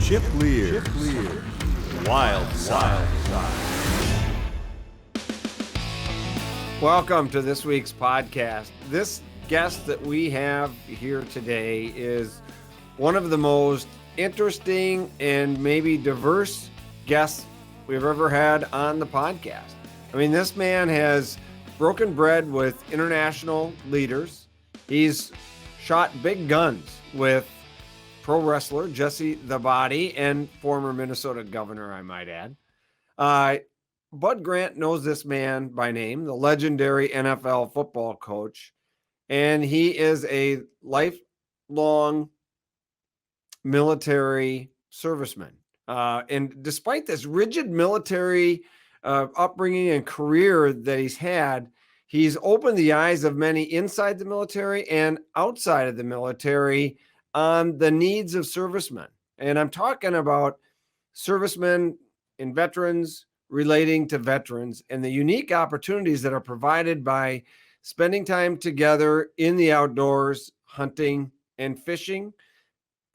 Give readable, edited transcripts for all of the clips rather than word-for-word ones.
Chip Leer. Wildside. Welcome to this week's podcast. This guest that we have here today is one of the most interesting and maybe diverse guests we've ever had on the podcast. I mean, this man has broken bread with international leaders. He's shot big guns with pro wrestler Jesse the Body and former Minnesota governor, I might add. Bud Grant knows this man by name, the legendary NFL football coach, and he is a lifelong military serviceman. And despite this rigid military upbringing and career that he's had, he's opened the eyes of many inside the military and outside of the military on the needs of servicemen. And I'm talking about servicemen and veterans relating to veterans and the unique opportunities that are provided by spending time together in the outdoors, hunting and fishing.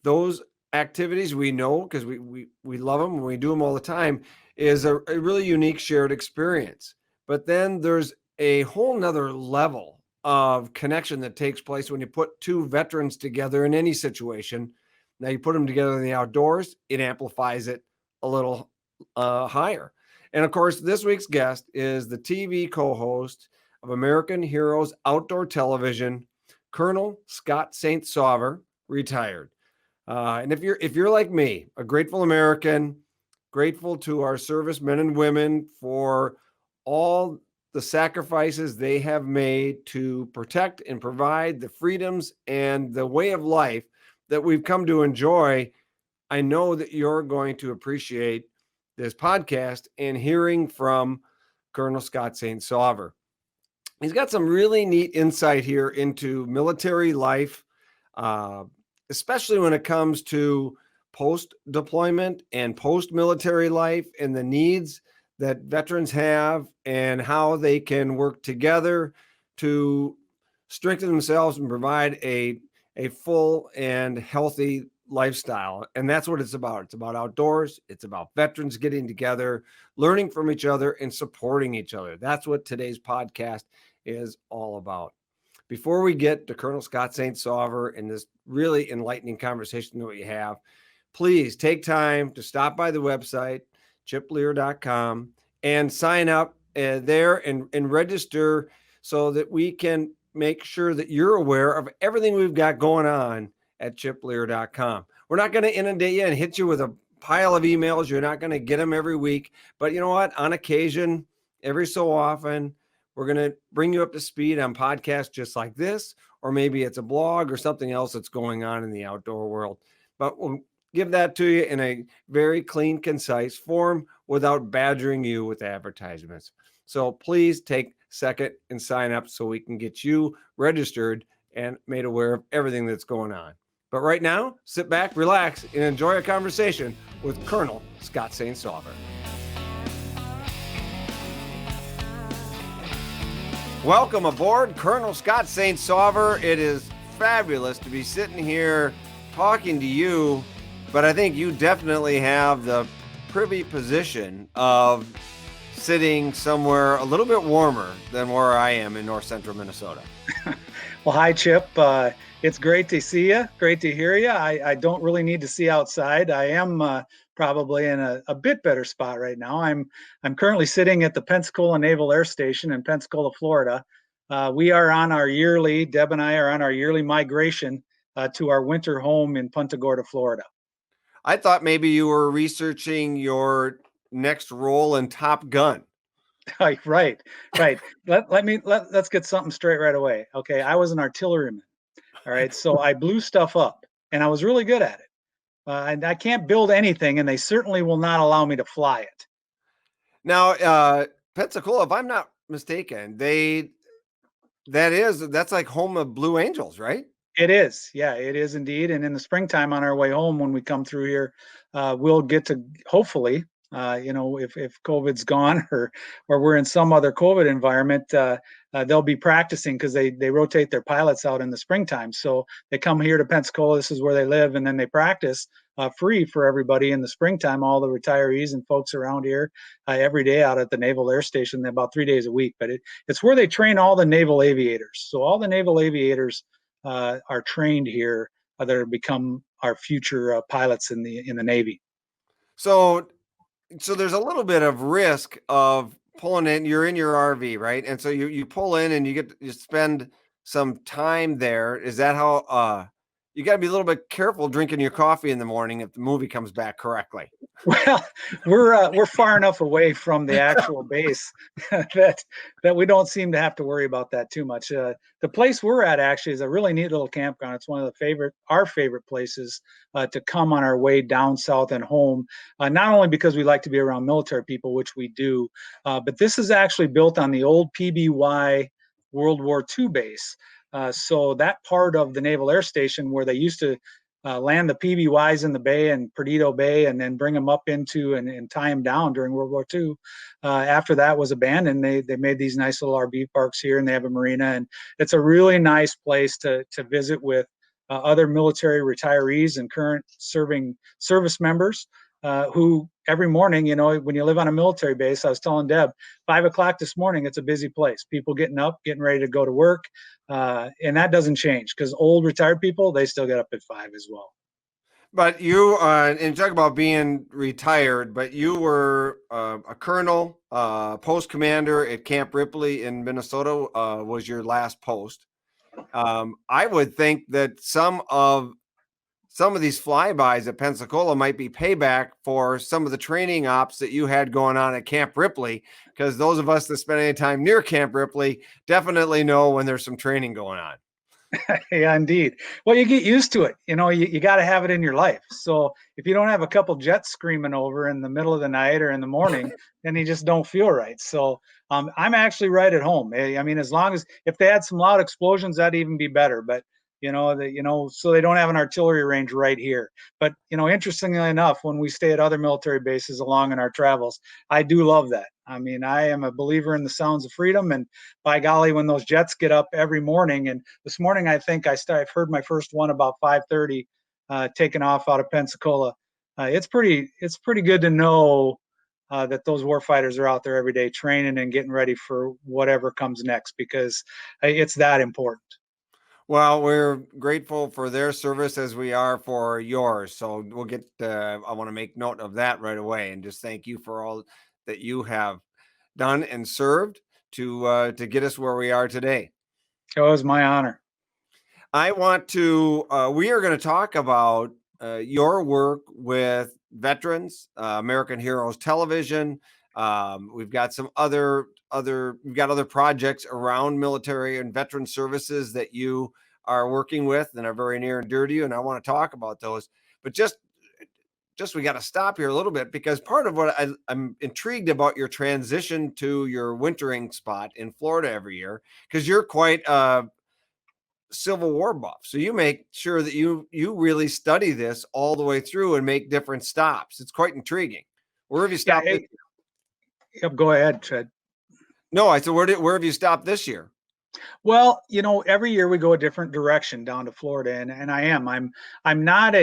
Those activities we know, because we love them and we do them all the time, is a really unique shared experience. But then there's a whole nother level of connection that takes place when you put two veterans together in any situation. Now you put them together in the outdoors, it amplifies it a little higher. And of course, this week's guest is the TV co-host of American Heroes Outdoor Television, Colonel Scott St. Sauver, retired. And if you're like me, a grateful American, grateful to our servicemen and women for all the sacrifices they have made to protect and provide the freedoms and the way of life that we've come to enjoy, I know that you're going to appreciate this podcast and hearing from Colonel Scott St. Sauver. He's got some really neat insight here into military life, especially when it comes to post-deployment and post-military life and the needs that veterans have and how they can work together to strengthen themselves and provide a full and healthy lifestyle. And that's what it's about. It's about outdoors. It's about veterans getting together, learning from each other and supporting each other. That's what today's podcast is all about. Before we get to Colonel Scott St. Sauver and this really enlightening conversation that we have, please take time to stop by the website, chipleer.com, and sign up there and register so that we can make sure that you're aware of everything we've got going on at chipleer.com. We're not going to inundate you and hit you with a pile of emails. You're not going to get them every week. But you know what? On occasion, every so often, we're going to bring you up to speed on podcasts just like this, or maybe it's a blog or something else that's going on in the outdoor world. But we'll give that to you in a very clean, concise form without badgering you with advertisements. So please take a second and sign up so we can get you registered and made aware of everything that's going on. But right now, sit back, relax, and enjoy a conversation with Colonel Scott St. Sauver. Welcome aboard, Colonel Scott St. Sauver. It is fabulous to be sitting here talking to you, but I think you definitely have the privy position of sitting somewhere a little bit warmer than where I am in north central Minnesota. Well, hi, Chip. It's great to see you. Great to hear you. I don't really need to see outside. I am probably in a bit better spot right now. I'm currently sitting at the Pensacola Naval Air Station in Pensacola, Florida. We are on our yearly, Deb and I are on our yearly migration to our winter home in Punta Gorda, Florida. I thought maybe you were researching your next role in Top Gun. Right. Let's get something straight right away. Okay, I was an artilleryman. All right, so I blew stuff up, and I was really good at it. And I can't build anything, and they certainly will not allow me to fly it. Now, Pensacola, if I'm not mistaken, that's like home of Blue Angels, right? It is. Yeah, it is indeed. And in the springtime on our way home, when we come through here, we'll get to hopefully If COVID's gone or we're in some other COVID environment, they'll be practicing because they rotate their pilots out in the springtime. So they come here to Pensacola. This is where they live, and then they practice free for everybody in the springtime. All the retirees and folks around here every day out at the Naval Air Station, about 3 days a week. But it's where they train all the naval aviators. So all the naval aviators are trained here that are become our future pilots in the Navy. So there's a little bit of risk of pulling in. You're in your RV, right? And so you pull in and you spend some time there. Is that how you got to be a little bit careful drinking your coffee in the morning if the movie comes back correctly? Well, we're far enough away from the actual base that we don't seem to have to worry about that too much. The place we're at actually is a really neat little campground. It's one of our favorite places to come on our way down south and home. Not only because we like to be around military people, which we do, but this is actually built on the old PBY World War II base. So that part of the Naval Air Station where they used to land the PBYs in the bay and Perdido Bay and then bring them up into and tie them down during World War II. After that was abandoned, they made these nice little RV parks here, and they have a marina, and it's a really nice place to visit with other military retirees and current service members who every morning, when you live on a military base, I was telling Deb, 5 o'clock this morning, it's a busy place. People getting up, getting ready to go to work. And that doesn't change because old retired people, they still get up at 5 as well. But you, and talk about being retired, but you were a colonel, post commander at Camp Ripley in Minnesota was your last post. I would think that some of these flybys at Pensacola might be payback for some of the training ops that you had going on at Camp Ripley, because those of us that spend any time near Camp Ripley definitely know when there's some training going on. Yeah, indeed. Well, you get used to it. You got to have it in your life. So if you don't have a couple jets screaming over in the middle of the night or in the morning, then you just don't feel right. So I'm actually right at home. I mean, as long as if they had some loud explosions, that'd even be better. But so they don't have an artillery range right here. But interestingly enough, when we stay at other military bases along in our travels, I do love that. I mean, I am a believer in the sounds of freedom, and by golly, when those jets get up every morning, and this morning I think I've heard my first one about 5:30, taking off out of Pensacola. It's pretty good to know that those warfighters are out there every day training and getting ready for whatever comes next, because it's that important. Well, we're grateful for their service as we are for yours. So we'll get, I want to make note of that right away and just thank you for all that you have done and served to get us where we are today. It was my honor. I want to, we are going to talk about your work with veterans, American Heroes Television. We've got some we've got other projects around military and veteran services that you are working with and are very near and dear to you. And I want to talk about those, but just we got to stop here a little bit, because part of what I'm intrigued about your transition to your wintering spot in Florida every year, because you're quite a Civil War buff. So you make sure that you really study this all the way through and make different stops. It's quite intriguing. Where have you stopped? Yep, go ahead, Ted. No, I said, where have you stopped this year? Well, every year we go a different direction down to Florida, and I'm not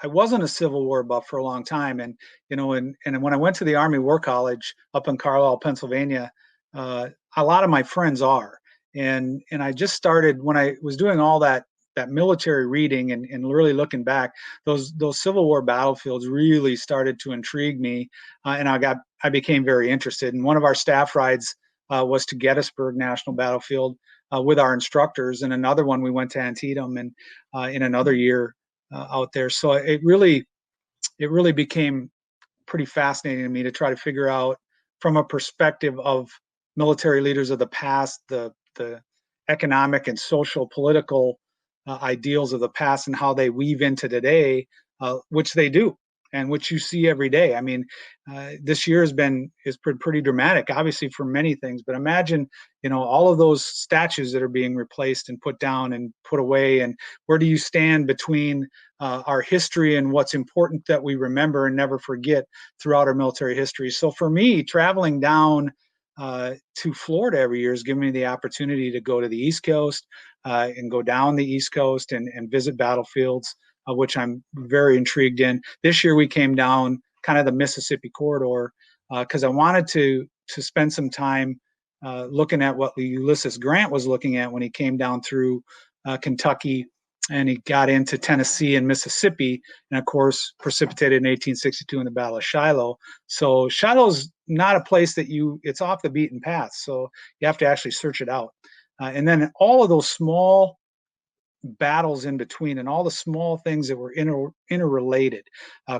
I wasn't a Civil War buff for a long time, and and when I went to the Army War College up in Carlisle, Pennsylvania, a lot of my friends are, and I just started when I was doing all that military reading and really looking back, those Civil War battlefields really started to intrigue me, and I became very interested. And one of our staff rides was to Gettysburg National Battlefield with our instructors, and another one we went to Antietam, and in another year out there. So it really became pretty fascinating to me to try to figure out from a perspective of military leaders of the past, the economic and social political ideals of the past and how they weave into today, which they do, and which you see every day. I mean, this year has been pretty dramatic, obviously for many things. But imagine, all of those statues that are being replaced and put down and put away, and where do you stand between our history and what's important that we remember and never forget throughout our military history. So for me, traveling down to Florida every year has given me the opportunity to go to the East Coast and go down the East Coast and visit battlefields, which I'm very intrigued in. This year we came down kind of the Mississippi corridor because I wanted to spend some time looking at what Ulysses Grant was looking at when he came down through Kentucky and he got into Tennessee and Mississippi, and of course precipitated in 1862 in the Battle of Shiloh. So Shiloh's not a place that it's off the beaten path, so you have to actually search it out. And then all of those small battles in between and all the small things that were interrelated.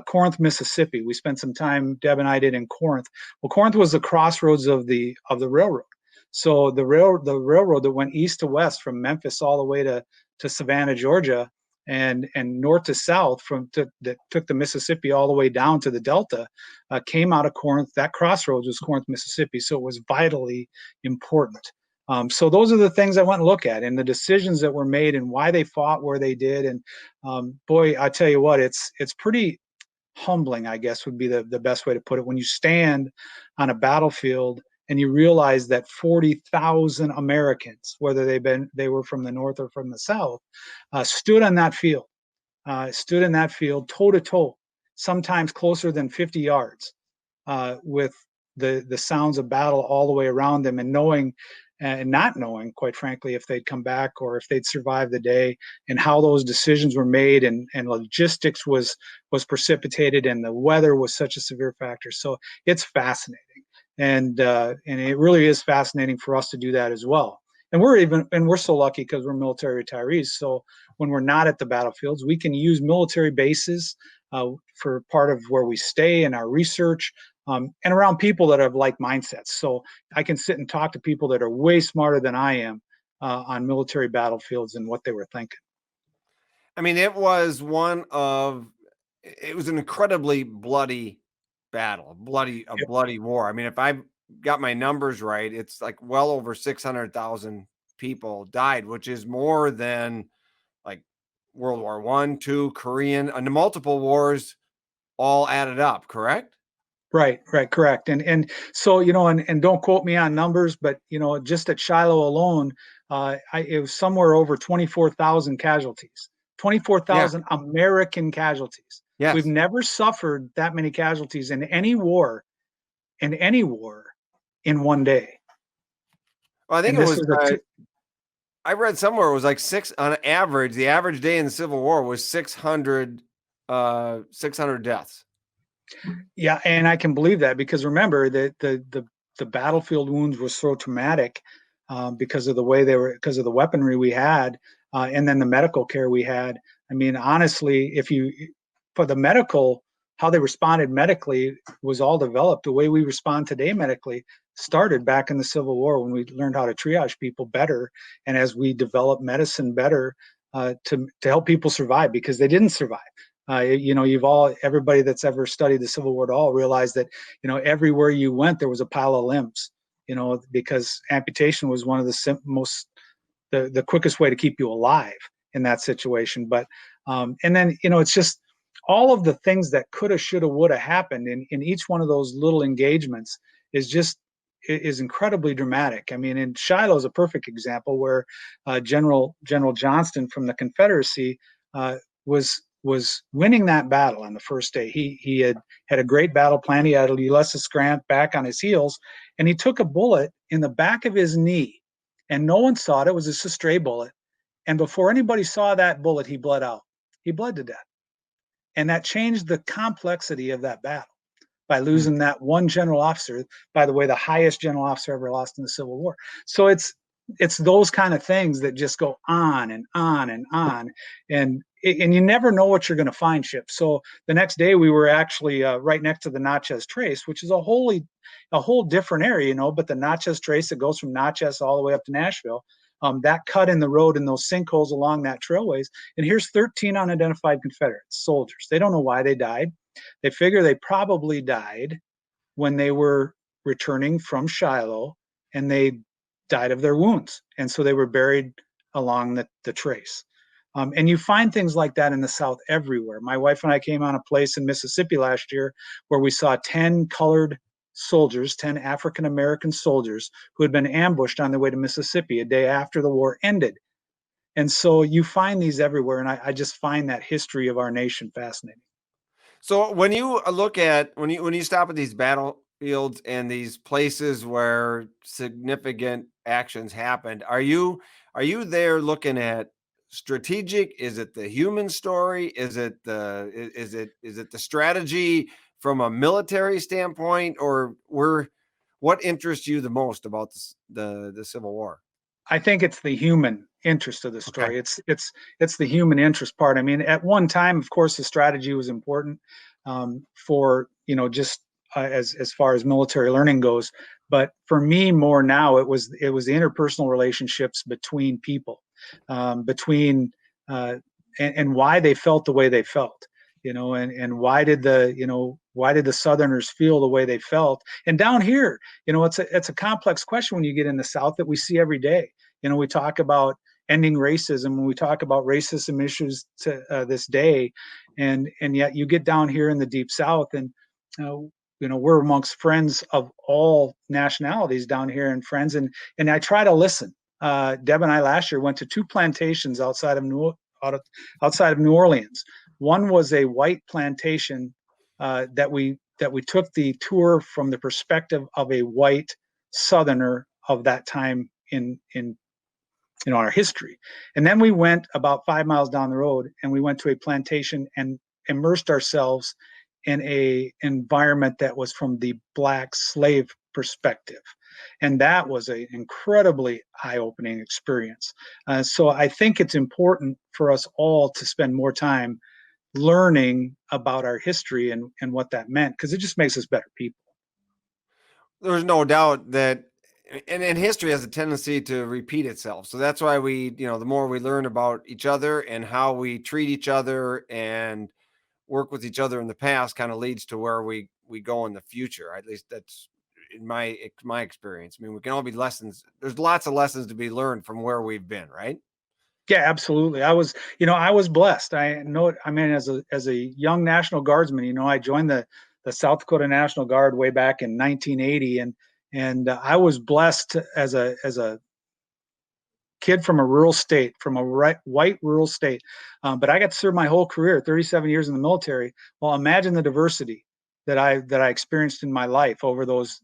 Corinth, Mississippi, we spent some time, Deb and I did, in Corinth. Well, Corinth was the crossroads of the railroad. So the railroad that went east to west from Memphis all the way to Savannah, Georgia, and north to south that took the Mississippi all the way down to the Delta, came out of Corinth. That crossroads was Corinth, Mississippi. So it was vitally important. So those are the things I went and look at and the decisions that were made and why they fought where they did. And boy, I tell you what, it's pretty humbling, I guess would be the best way to put it. When you stand on a battlefield and you realize that 40,000 Americans, whether they were from the North or from the South, stood in that field toe to toe, sometimes closer than 50 yards, with the sounds of battle all the way around them, and knowing and not knowing, quite frankly, if they'd come back or if they'd survive the day, and how those decisions were made, and logistics was precipitated, and the weather was such a severe factor. So it's fascinating, and it really is fascinating for us to do that as well. And we're so lucky because we're military retirees. So when we're not at the battlefields, we can use military bases for part of where we stay and our research, and around people that have like mindsets. So I can sit and talk to people that are way smarter than I am on military battlefields and what they were thinking. I mean, it was an incredibly bloody battle, a bloody war. I mean, if I've got my numbers right, it's like well over 600,000 people died, which is more than like World War I, II, Korean, and multiple wars all added up, correct? Right, correct. And so, and don't quote me on numbers, but, just at Shiloh alone, it was somewhere over 24,000 casualties, 24,000 American casualties. Yes. We've never suffered that many casualties in any war in one day. Well, I think it was, I read somewhere it was like on average, the average day in the Civil War was 600 deaths. Yeah, and I can believe that, because remember that the battlefield wounds were so traumatic because of the way because of the weaponry we had, and then the medical care we had. I mean, honestly, for the medical, how they responded medically was all developed. The way we respond today medically started back in the Civil War, when we learned how to triage people better, and as we developed medicine better to help people survive, because they didn't survive. Everybody that's ever studied the Civil War at all realized that, everywhere you went, there was a pile of limbs, because amputation was one of the quickest way to keep you alive in that situation. But, and then, it's just all of the things that coulda, shoulda, woulda happened in each one of those little engagements is incredibly dramatic. I mean, and Shiloh is a perfect example where General Johnston from the Confederacy was winning that battle on the first day. He had a great battle plan. He had Ulysses Grant back on his heels, and he took a bullet in the back of his knee, and no one saw it. It was just a stray bullet. And before anybody saw that bullet, he bled out. He bled to death. And that changed the complexity of that battle by losing that one general officer, by the way, the highest general officer ever lost in the Civil War. So it's those kind of things that just go on and on and on. And you never know what you're going to find, Chip. So the next day we were actually right next to the Natchez Trace, which is a whole different area, but the Natchez Trace that goes from Natchez all the way up to Nashville, that cut in the road and those sinkholes along that trailways. And here's 13 unidentified Confederate soldiers. They don't know why they died. They figure they probably died when they were returning from Shiloh, and they died of their wounds. And so they were buried along the trace. And you find things like that in the South everywhere. My wife and I came on a place in Mississippi last year where we saw 10 colored soldiers, 10 African American soldiers who had been ambushed on their way to Mississippi a day after the war ended. And so you find these everywhere. And I just find that history of our nation fascinating. So when you look at when you stop at these battlefields and these places where significant actions happened, are you there looking at strategic? Is it the human story? Is it the strategy from a military standpoint, or what interests you the most about the Civil War? I think it's the human interest of the Okay. story. It's the human interest part. I mean, at one time, of course, the strategy was important for just as far as military learning goes. But for me, more now, it was the interpersonal relationships between people, between and why they felt the way they felt. And why did the Southerners feel the way they felt? And down here, it's a complex question when you get in the South that we see every day. We talk about ending racism when we talk about racism issues to this day, and yet you get down here in the Deep South, and we're amongst friends of all nationalities down here, and friends, and I try to listen. Deb and I last year went to 2 plantations outside of New Orleans. One was a white plantation that we took the tour from the perspective of a white Southerner of that time in our history. And then we went about 5 miles down the road, and we went to a plantation and immersed ourselves in a environment that was from the Black slave perspective. And that was an incredibly eye-opening experience. So I think it's important for us all to spend more time learning about our history and what that meant, because it just makes us better people. There's no doubt that, and history has a tendency to repeat itself. So that's why the more we learn about each other and how we treat each other and work with each other in the past, kind of leads to where we go in the future. At least that's in my experience. I mean, we can all be lessons. There's lots of lessons to be learned from where we've been, right? Yeah, absolutely. I was blessed. I know. I mean, as a young National Guardsman, I joined the South Dakota National Guard way back in 1980, and I was blessed as a kid from a rural state, from a white rural state. But I got to serve my whole career, 37 years in the military. Well, imagine the diversity that I experienced in my life over those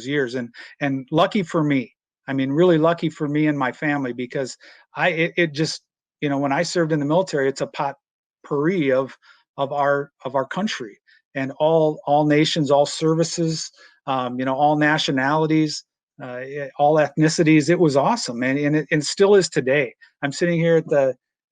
years, and lucky for me. I mean, really lucky for me and my family, because it just, when I served in the military, it's a potpourri of our country, and all nations, all services, all nationalities, all ethnicities. It was awesome, and it still is today. I'm sitting here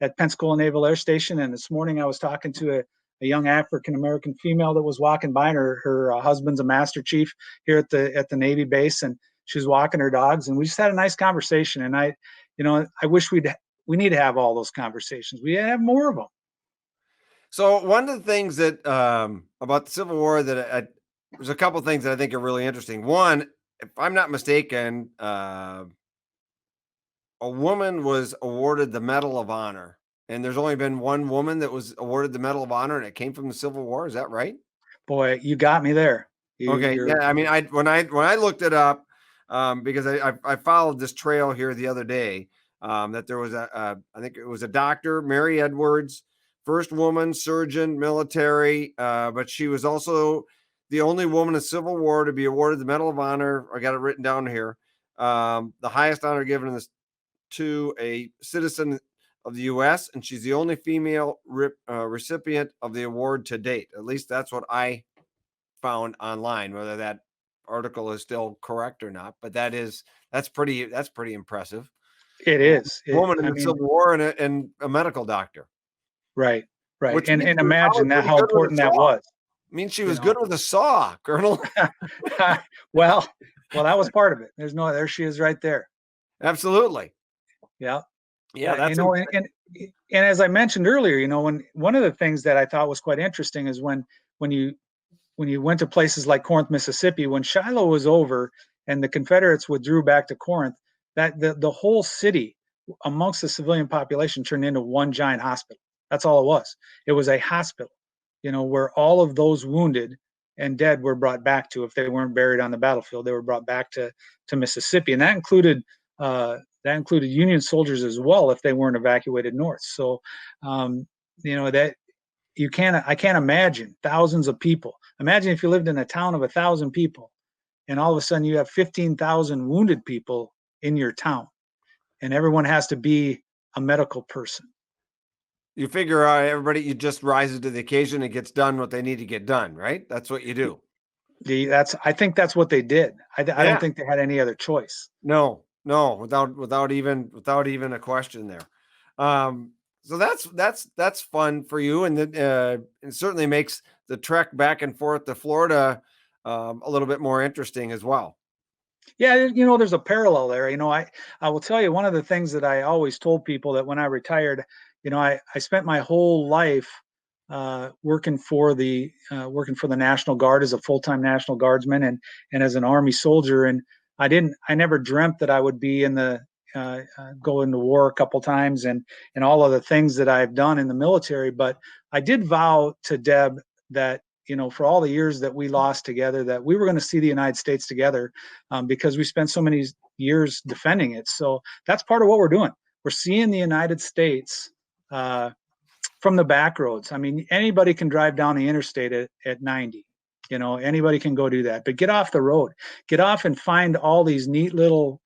at Pensacola Naval Air Station, and this morning I was talking to a young African American female that was walking by, and her husband's a master chief here at the Navy base, and she was walking her dogs, and we just had a nice conversation. And I wish we need to have all those conversations. We have more of them. So one of the things that about the Civil War that there's a couple things that I think are really interesting. One, if I'm not mistaken, a woman was awarded the Medal of Honor, and there's only been one woman that was awarded the Medal of Honor, and it came from the Civil War. Is that right? Boy, you got me there. Okay, yeah. I mean, when I looked it up, because I followed this trail here the other day, that there was I think it was a doctor, Mary Edwards, first woman surgeon, military, but she was also the only woman in the Civil War to be awarded the Medal of Honor. I got it written down here. The highest honor given to a citizen of the U.S., and she's the only female recipient of the award to date. At least that's what I found online. Whether that article is still correct or not, but that's pretty impressive. It is. Woman in the Civil War and a medical doctor. Right. Which And imagine that, how important that was. Means she was good with a saw, Colonel. well, that was part of it. There she is right there. Absolutely. Yeah. Yeah. That's and as I mentioned earlier, when one of the things that I thought was quite interesting is when you went to places like Corinth, Mississippi, when Shiloh was over and the Confederates withdrew back to Corinth, that the whole city amongst the civilian population turned into one giant hospital. That's all it was. It was a hospital, where all of those wounded and dead were brought back to. If they weren't buried on the battlefield, they were brought back to Mississippi, and that included Union soldiers as well if they weren't evacuated north. So, that I can't imagine thousands of people. Imagine if you lived in a town of 1,000 people, and all of a sudden you have 15,000 wounded people in your town, and everyone has to be a medical person. You figure everybody, you just rises to the occasion and gets done what they need to get done, right? That's what you do. I think that's what they did. I don't think they had any other choice. No, without even a question there. So that's fun for you, and it certainly makes the trek back and forth to Florida a little bit more interesting as well. Yeah, there's a parallel there. I will tell you, one of the things that I always told people, that when I retired, I spent my whole life working for the National Guard as a full-time National Guardsman and as an Army soldier, and I never dreamt that I would be in the go into war a couple times and all of the things that I've done in the military. But I did vow to Deb that, for all the years that we lost together, that we were going to see the United States together, because we spent so many years defending it. So that's part of what we're doing. We're seeing the United States from the back roads. I mean, anybody can drive down the interstate at 90. Anybody can go do that. But get off the road. Get off and find all these neat little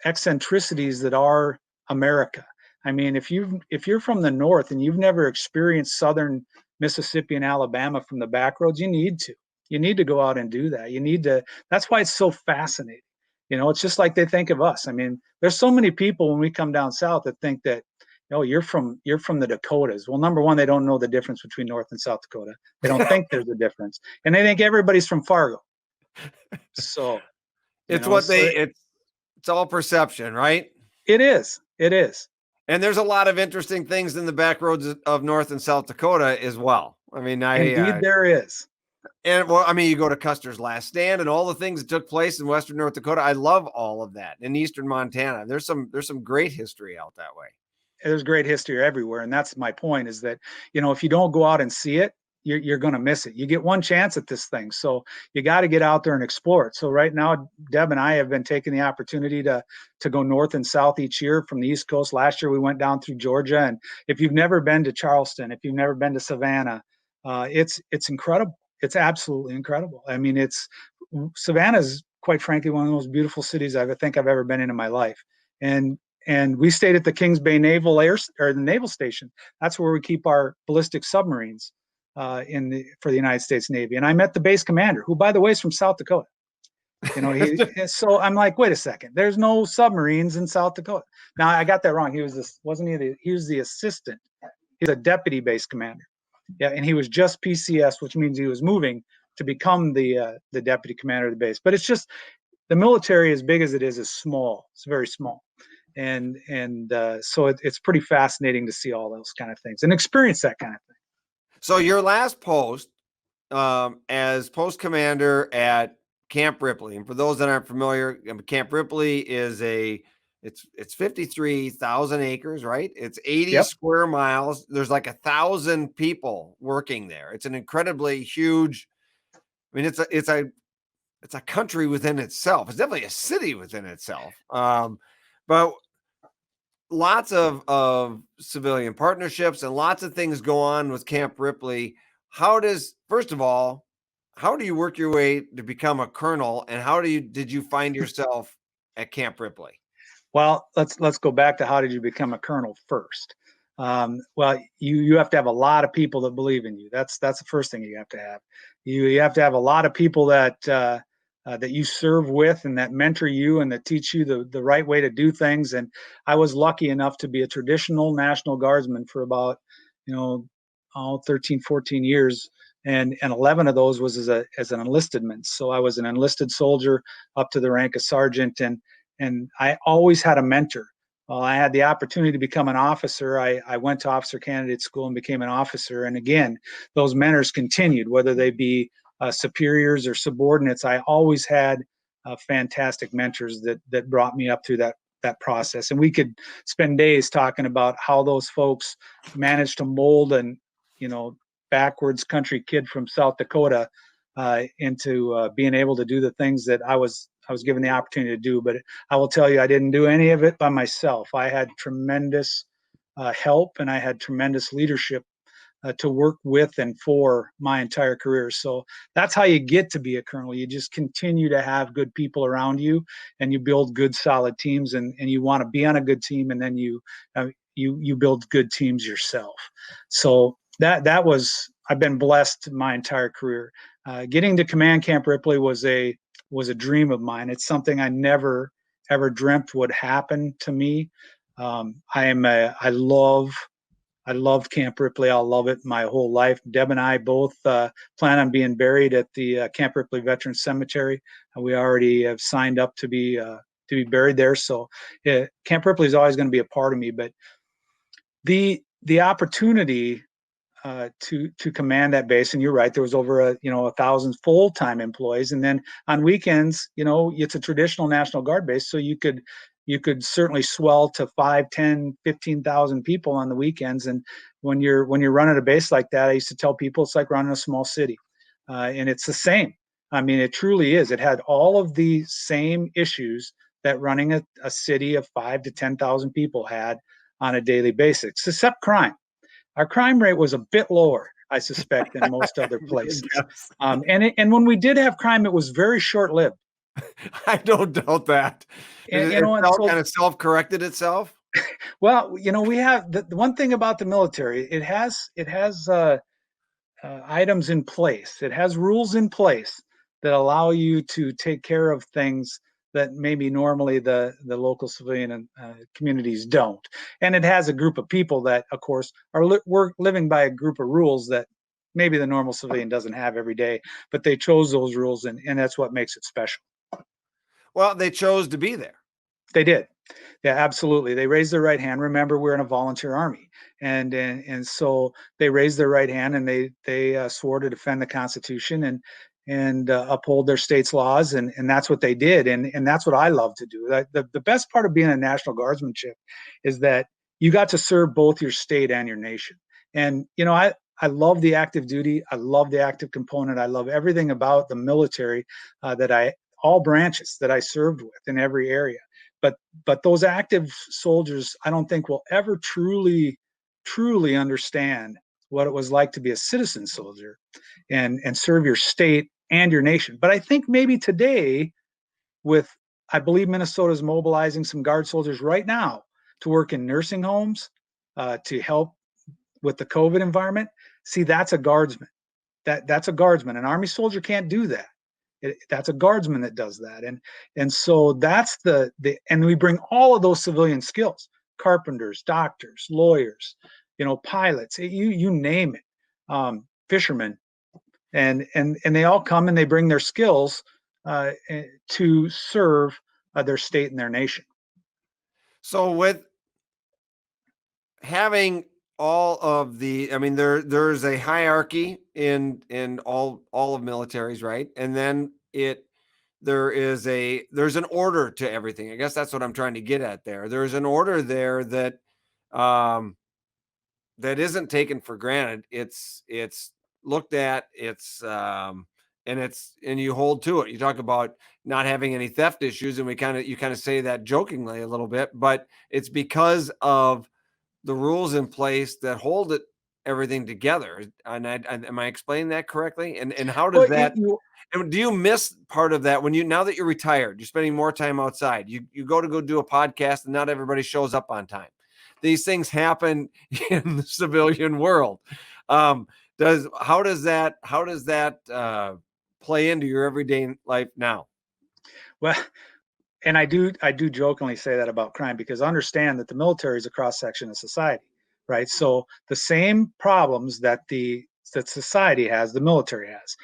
eccentricities that are America. I mean, if you're from the north and you've never experienced southern Mississippi and Alabama from the back roads, you need to go out and do that. That's why it's so fascinating. It's just like they think of us. I mean, there's so many people when we come down south that think that, you're from the Dakotas. Well, number one, they don't know the difference between North and South Dakota. They don't think there's a difference, and they think everybody's from Fargo. So it's it's all perception, right? It is. And there's a lot of interesting things in the back roads of North and South Dakota as well. I mean, indeed there is. And well, I mean, you go to Custer's Last Stand and all the things that took place in Western North Dakota. I love all of that. In Eastern Montana, there's some great history out that way. There's great history everywhere, and that's my point. Is that if you don't go out and see it, you're going to miss it. You get one chance at this thing, so you got to get out there and explore it. So right now, Deb and I have been taking the opportunity to go north and south each year from the East Coast. Last year we went down through Georgia, and if you've never been to Charleston, if you've never been to Savannah, it's incredible. It's absolutely incredible. I mean, Savannah is quite frankly one of the most beautiful cities I think I've ever been in my life, and we stayed at the Kings Bay the Naval Station. That's where we keep our ballistic submarines for the United States Navy. And I met the base commander, who, by the way, is from South Dakota. So I'm like, wait a second, there's no submarines in South Dakota. Now I got that wrong. He was the assistant. He's a deputy base commander. Yeah, and he was just PCS, which means he was moving to become the deputy commander of the base. But it's just, the military, as big as it is small. It's very small. And so it's pretty fascinating to see all those kind of things and experience that kind of thing. So your last post as post commander at Camp Ripley, and for those that aren't familiar, Camp Ripley is it's 53,000 acres, right? It's 80 square miles. There's like 1,000 people working there. It's an incredibly huge. I mean, it's a country within itself. It's definitely a city within itself. But lots of civilian partnerships and lots of things go on with Camp Ripley. First of all, how do you work your way to become a colonel, and did you find yourself at Camp Ripley? Well, let's go back to how did you become a colonel first. Well, you have to have a lot of people that believe in you. That's the first thing you have to have. You have to have a lot of people that you serve with and that mentor you and that teach you the right way to do things. And I was lucky enough to be a traditional National Guardsman for about 13, 14 years. And 11 of those was as an enlisted man. So I was an enlisted soldier up to the rank of sergeant, and I always had a mentor. Well, I had the opportunity to become an officer. I went to officer candidate school and became an officer. And again, those mentors continued, whether they be superiors or subordinates. I always had fantastic mentors that brought me up through that process. And we could spend days talking about how those folks managed to mold an, backwards country kid from South Dakota into being able to do the things that I was given the opportunity to do. But I will tell you, I didn't do any of it by myself. I had tremendous help, and I had tremendous leadership to work with and for my entire career. So that's how you get to be a colonel. You just continue to have good people around you, and you build good, solid teams, and you want to be on a good team, and then you build good teams yourself. So that was, I've been blessed my entire career. Getting to command Camp Ripley was a dream of mine. It's something I never ever dreamt would happen to me. I loved Camp Ripley. I'll love it my whole life. Deb and I both plan on being buried at the Camp Ripley Veterans Cemetery. We already have signed up to be buried there. So Camp Ripley is always going to be a part of me. But the opportunity to command that base, and you're right, there was over 1,000 full-time employees, and then on weekends, it's a traditional National Guard base, so you could certainly swell to 5, 10, 15,000 people on the weekends. And when you're running a base like that, I used to tell people it's like running a small city, and it's the same. I mean, it truly is. It had all of the same issues that running a city of 5 to 10,000 people had on a daily basis, except crime. Our crime rate was a bit lower, I suspect, than most other places. Yes. And when we did have crime, it was very short-lived. I don't doubt that. And, It kind of self-corrected itself. Well, we have the one thing about the military. It has items in place. It has rules in place that allow you to take care of things that maybe normally the local civilian communities don't. And it has a group of people that, of course, we're living by a group of rules that maybe the normal civilian doesn't have every day, but they chose those rules, and that's what makes it special. Well, they chose to be there. They did. Yeah, absolutely. They raised their right hand. Remember, we're in a volunteer army, and so they raised their right hand, and they swore to defend the Constitution and uphold their state's laws, and that's what they did, and that's what I love to do. The best part of being a National Guardsman is that you got to serve both your state and your nation. And I love the active duty. I love the active component. I love everything about the military all branches that I served with in every area. But those active soldiers, I don't think will ever truly understand what it was like to be a citizen soldier and serve your state and your nation. But I think maybe today, I believe Minnesota's mobilizing some Guard soldiers right now to work in nursing homes to help with the COVID environment. See, that's a Guardsman. That's a Guardsman. An Army soldier can't do that. That's a Guardsman that does that. And so that's and we bring all of those civilian skills: carpenters, doctors, lawyers, pilots, you name it, fishermen, and they all come and they bring their skills to serve their state and their nation. So with having all of there's a hierarchy in all of militaries, right? And then there's an order to everything. I guess that's what I'm trying to get at there. There's an order there that that isn't taken for granted. It's looked at, and you hold to it. You talk about not having any theft issues, and you kind of say that jokingly a little bit, but it's because of the rules in place that hold everything together. And am I explaining that correctly? And how does and do you miss part of that now that you're retired, you're spending more time outside, you go do a podcast and not everybody shows up on time? These things happen in the civilian world. How does that play into your everyday life now? Well, and I do jokingly say that about crime, because understand that the military is a cross section of society, right? So the same problems that society has, the military has.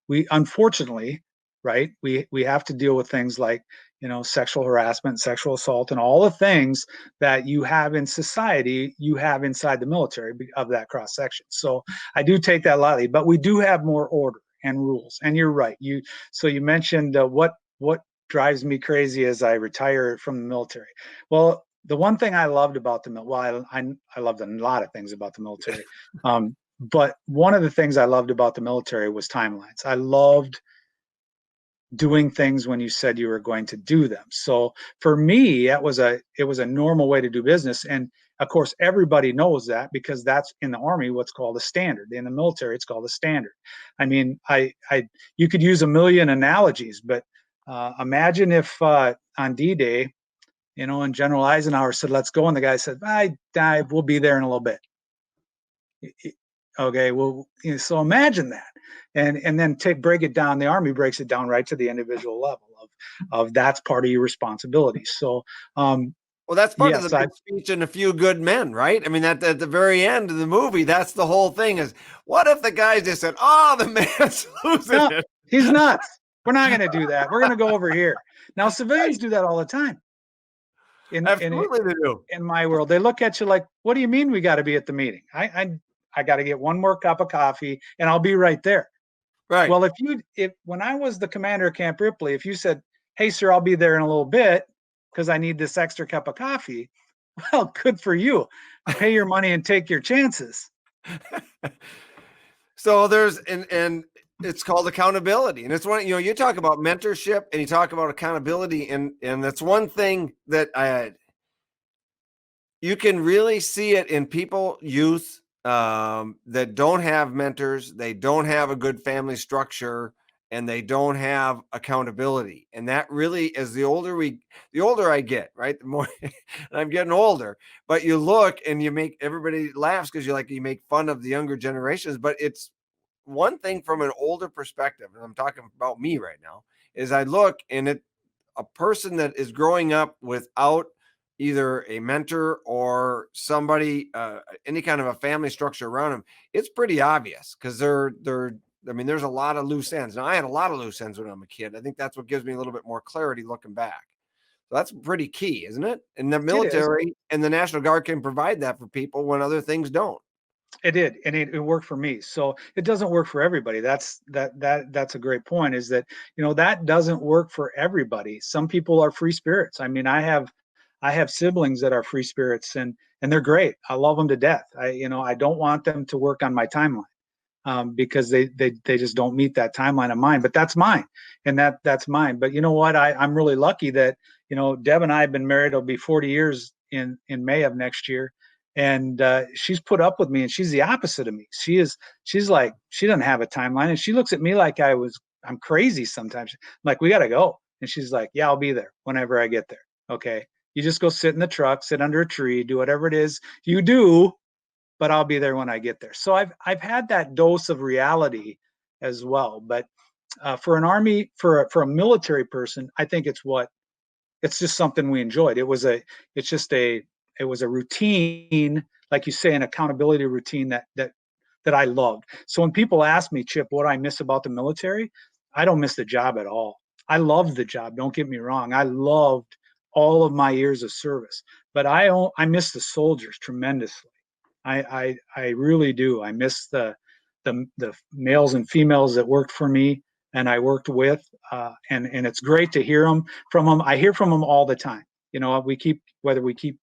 We unfortunately, right? We have to deal with things like sexual harassment, sexual assault, and all the things that you have in society, you have inside the military of that cross section. So I do take that lightly, but we do have more order and rules. And you're right. So you mentioned what drives me crazy as I retire from the military. Well, the one thing I loved about the military, well, I loved a lot of things about the military, but one of the things I loved about the military was timelines. I loved doing things when you said you were going to do them. So for me, it was a normal way to do business. And of course, everybody knows that because that's in the Army what's called a standard. In the military, it's called a standard. I mean, you could use a million analogies, but imagine if on D-Day, and General Eisenhower said, "Let's go," and the guy said, we'll be there in a little bit." Okay, well, so imagine that, and then break it down. The Army breaks it down right to the individual level of that's part of your responsibility. So, well, that's part of yes, the big speech in A Few Good Men, right? I mean, at the very end of the movie, that's the whole thing. Is what if the guy just said, "Oh, the man's losing it. He's nuts. We're not going to do that. We're going to go over here." Now, civilians do that all the time. Absolutely, they do. In my world, they look at you like, "What do you mean we got to be at the meeting? I got to get one more cup of coffee and I'll be right there." Right. Well, if when I was the commander of Camp Ripley, if you said, "Hey, sir, I'll be there in a little bit because I need this extra cup of coffee," well, good for you. Pay your money and take your chances. So there's and it's called accountability, and it's one, you talk about mentorship and you talk about accountability, and that's one thing that you can really see it in youth that don't have mentors, they don't have a good family structure, and they don't have accountability. And that really, as the older I get, right, the more and I'm getting older, but you look and everybody laughs because you make fun of the younger generations, but it's one thing from an older perspective, and I'm talking about me right now, is I look and a person that is growing up without either a mentor or somebody, any kind of a family structure around them, it's pretty obvious because there's a lot of loose ends. Now, I had a lot of loose ends when I'm a kid. I think that's what gives me a little bit more clarity looking back. So that's pretty key, isn't it? And the military and the National Guard can provide that for people when other things don't. It did, and it worked for me. So it doesn't work for everybody. That's a great point. Is that that doesn't work for everybody. Some people are free spirits. I mean, I have siblings that are free spirits, and they're great. I love them to death. I don't want them to work on my timeline because they just don't meet that timeline of mine. But that's mine, and that's mine. But you know what? I'm really lucky that Deb and I have been married. It'll be 40 years in May of next year. And she's put up with me, and she's the opposite of me. She's like, she doesn't have a timeline, and she looks at me like I'm crazy sometimes. I'm like, "We got to go." And she's like, "Yeah, I'll be there whenever I get there." Okay. You just go sit in the truck, sit under a tree, do whatever it is you do, but I'll be there when I get there. So I've had that dose of reality as well. But for an Army, for a military person, I think it's just something we enjoyed. It was a routine, like you say, an accountability routine that I loved. So when people ask me, Chip, what I miss about the military, I don't miss the job at all. I loved the job. Don't get me wrong. I loved all of my years of service, but I miss the soldiers tremendously. I really do. I miss the males and females that worked for me and I worked with, and it's great to hear from them. I hear from them all the time. Whether we keep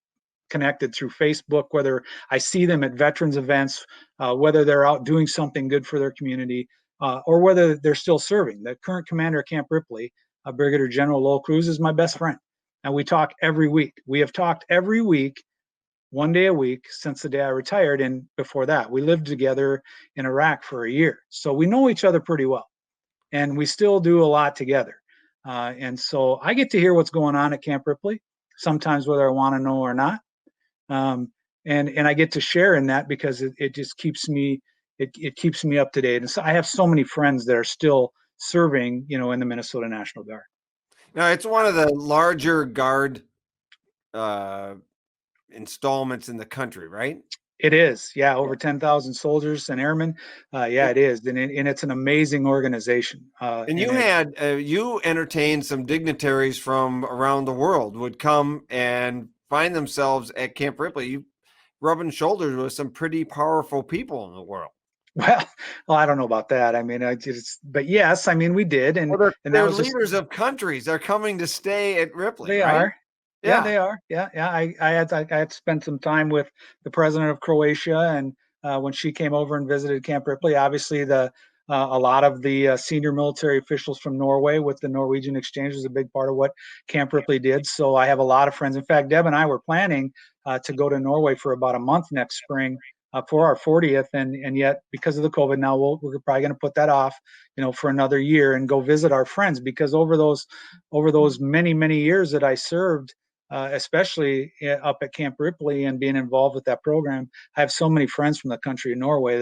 connected through Facebook, whether I see them at veterans events, whether they're out doing something good for their community, or whether they're still serving. The current commander of Camp Ripley, Brigadier General Lowell Cruz, is my best friend. And we talk every week. We have talked every week, one day a week, since the day I retired. And before that, we lived together in Iraq for a year. So we know each other pretty well. And we still do a lot together. And so I get to hear what's going on at Camp Ripley, sometimes whether I want to know or not. And I get to share in that because it just keeps me up to date. And so I have so many friends that are still serving, in the Minnesota National Guard. Now, it's one of the larger Guard installments in the country, right? It is, yeah, over 10,000 soldiers and airmen. Yeah, it is, and it's an amazing organization. And you entertained some dignitaries from around the world would come and find themselves at Camp Ripley. You rubbing shoulders with some pretty powerful people in the world. Well, well, I don't know about that. I mean, but yes, I mean, we did, Well, and that they're was just leaders of countries. They're coming to stay at Ripley, they right? are. Yeah, Yeah. they are. Yeah, yeah. I had to spend some time with the president of Croatia, and when she came over and visited Camp Ripley, obviously a lot of the senior military officials from Norway with the Norwegian exchange was a big part of what Camp Ripley did. So I have a lot of friends. In fact, Deb and I were planning to go to Norway for about a month next spring for our 40th, and yet because of the COVID, now we're probably going to put that off, for another year and go visit our friends, because over those many years that I served, especially up at Camp Ripley and being involved with that program, I have so many friends from the country of Norway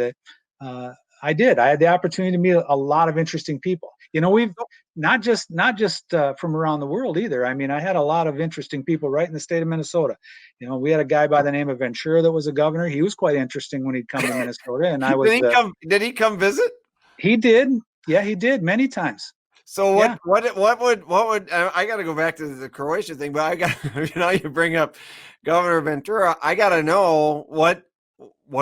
that I had the opportunity to meet a lot of interesting people. We've not just from around the world either. I mean, I had a lot of interesting people right in the state of Minnesota. We had a guy by the name of Ventura that was a governor. He was quite interesting when he'd come to Minnesota, and I was Did he come visit? he did. Yeah, he did many times. So Yeah. what would I got to go back to the Croatia thing, but I got you bring up Governor Ventura. I got to know what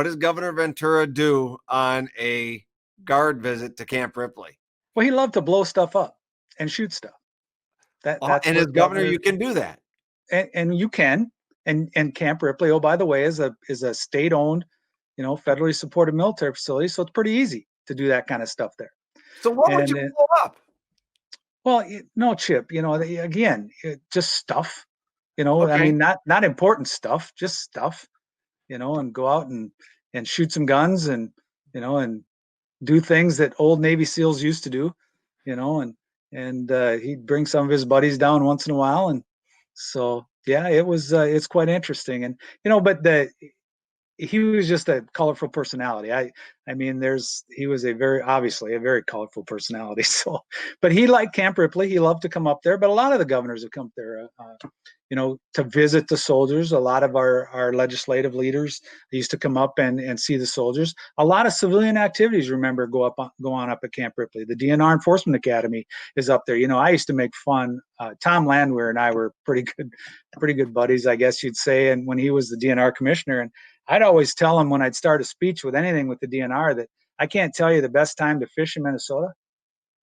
does Governor Ventura do on a guard visit to Camp Ripley? Well, he loved to blow stuff up and shoot stuff. That's And as what governor, governors you can do that. and you can. And Camp Ripley, oh, by the way, is a state-owned, federally supported military facility, so it's pretty easy to do that kind of stuff there. So what would And you blow up? well, no, Chip, again, just stuff. I Okay. mean, not important stuff, just stuff. And go out and shoot some guns, and do things that old Navy SEALs used to do. And he'd bring some of his buddies down once in a while, and so yeah, it's quite interesting. And but he was just a colorful personality. I mean, he was obviously a very colorful personality. So, but he liked Camp Ripley. He loved to come up there. But a lot of the governors have come up there, to visit the soldiers. A lot of our legislative leaders used to come up and see the soldiers. A lot of civilian activities, remember, go on up at Camp Ripley. The DNR Enforcement Academy is up there. I used to make fun. Tom Landwehr and I were pretty good buddies, I guess you'd say. And when he was the DNR commissioner, and I'd always tell him when I'd start a speech with anything with the DNR that I can't tell you the best time to fish in Minnesota,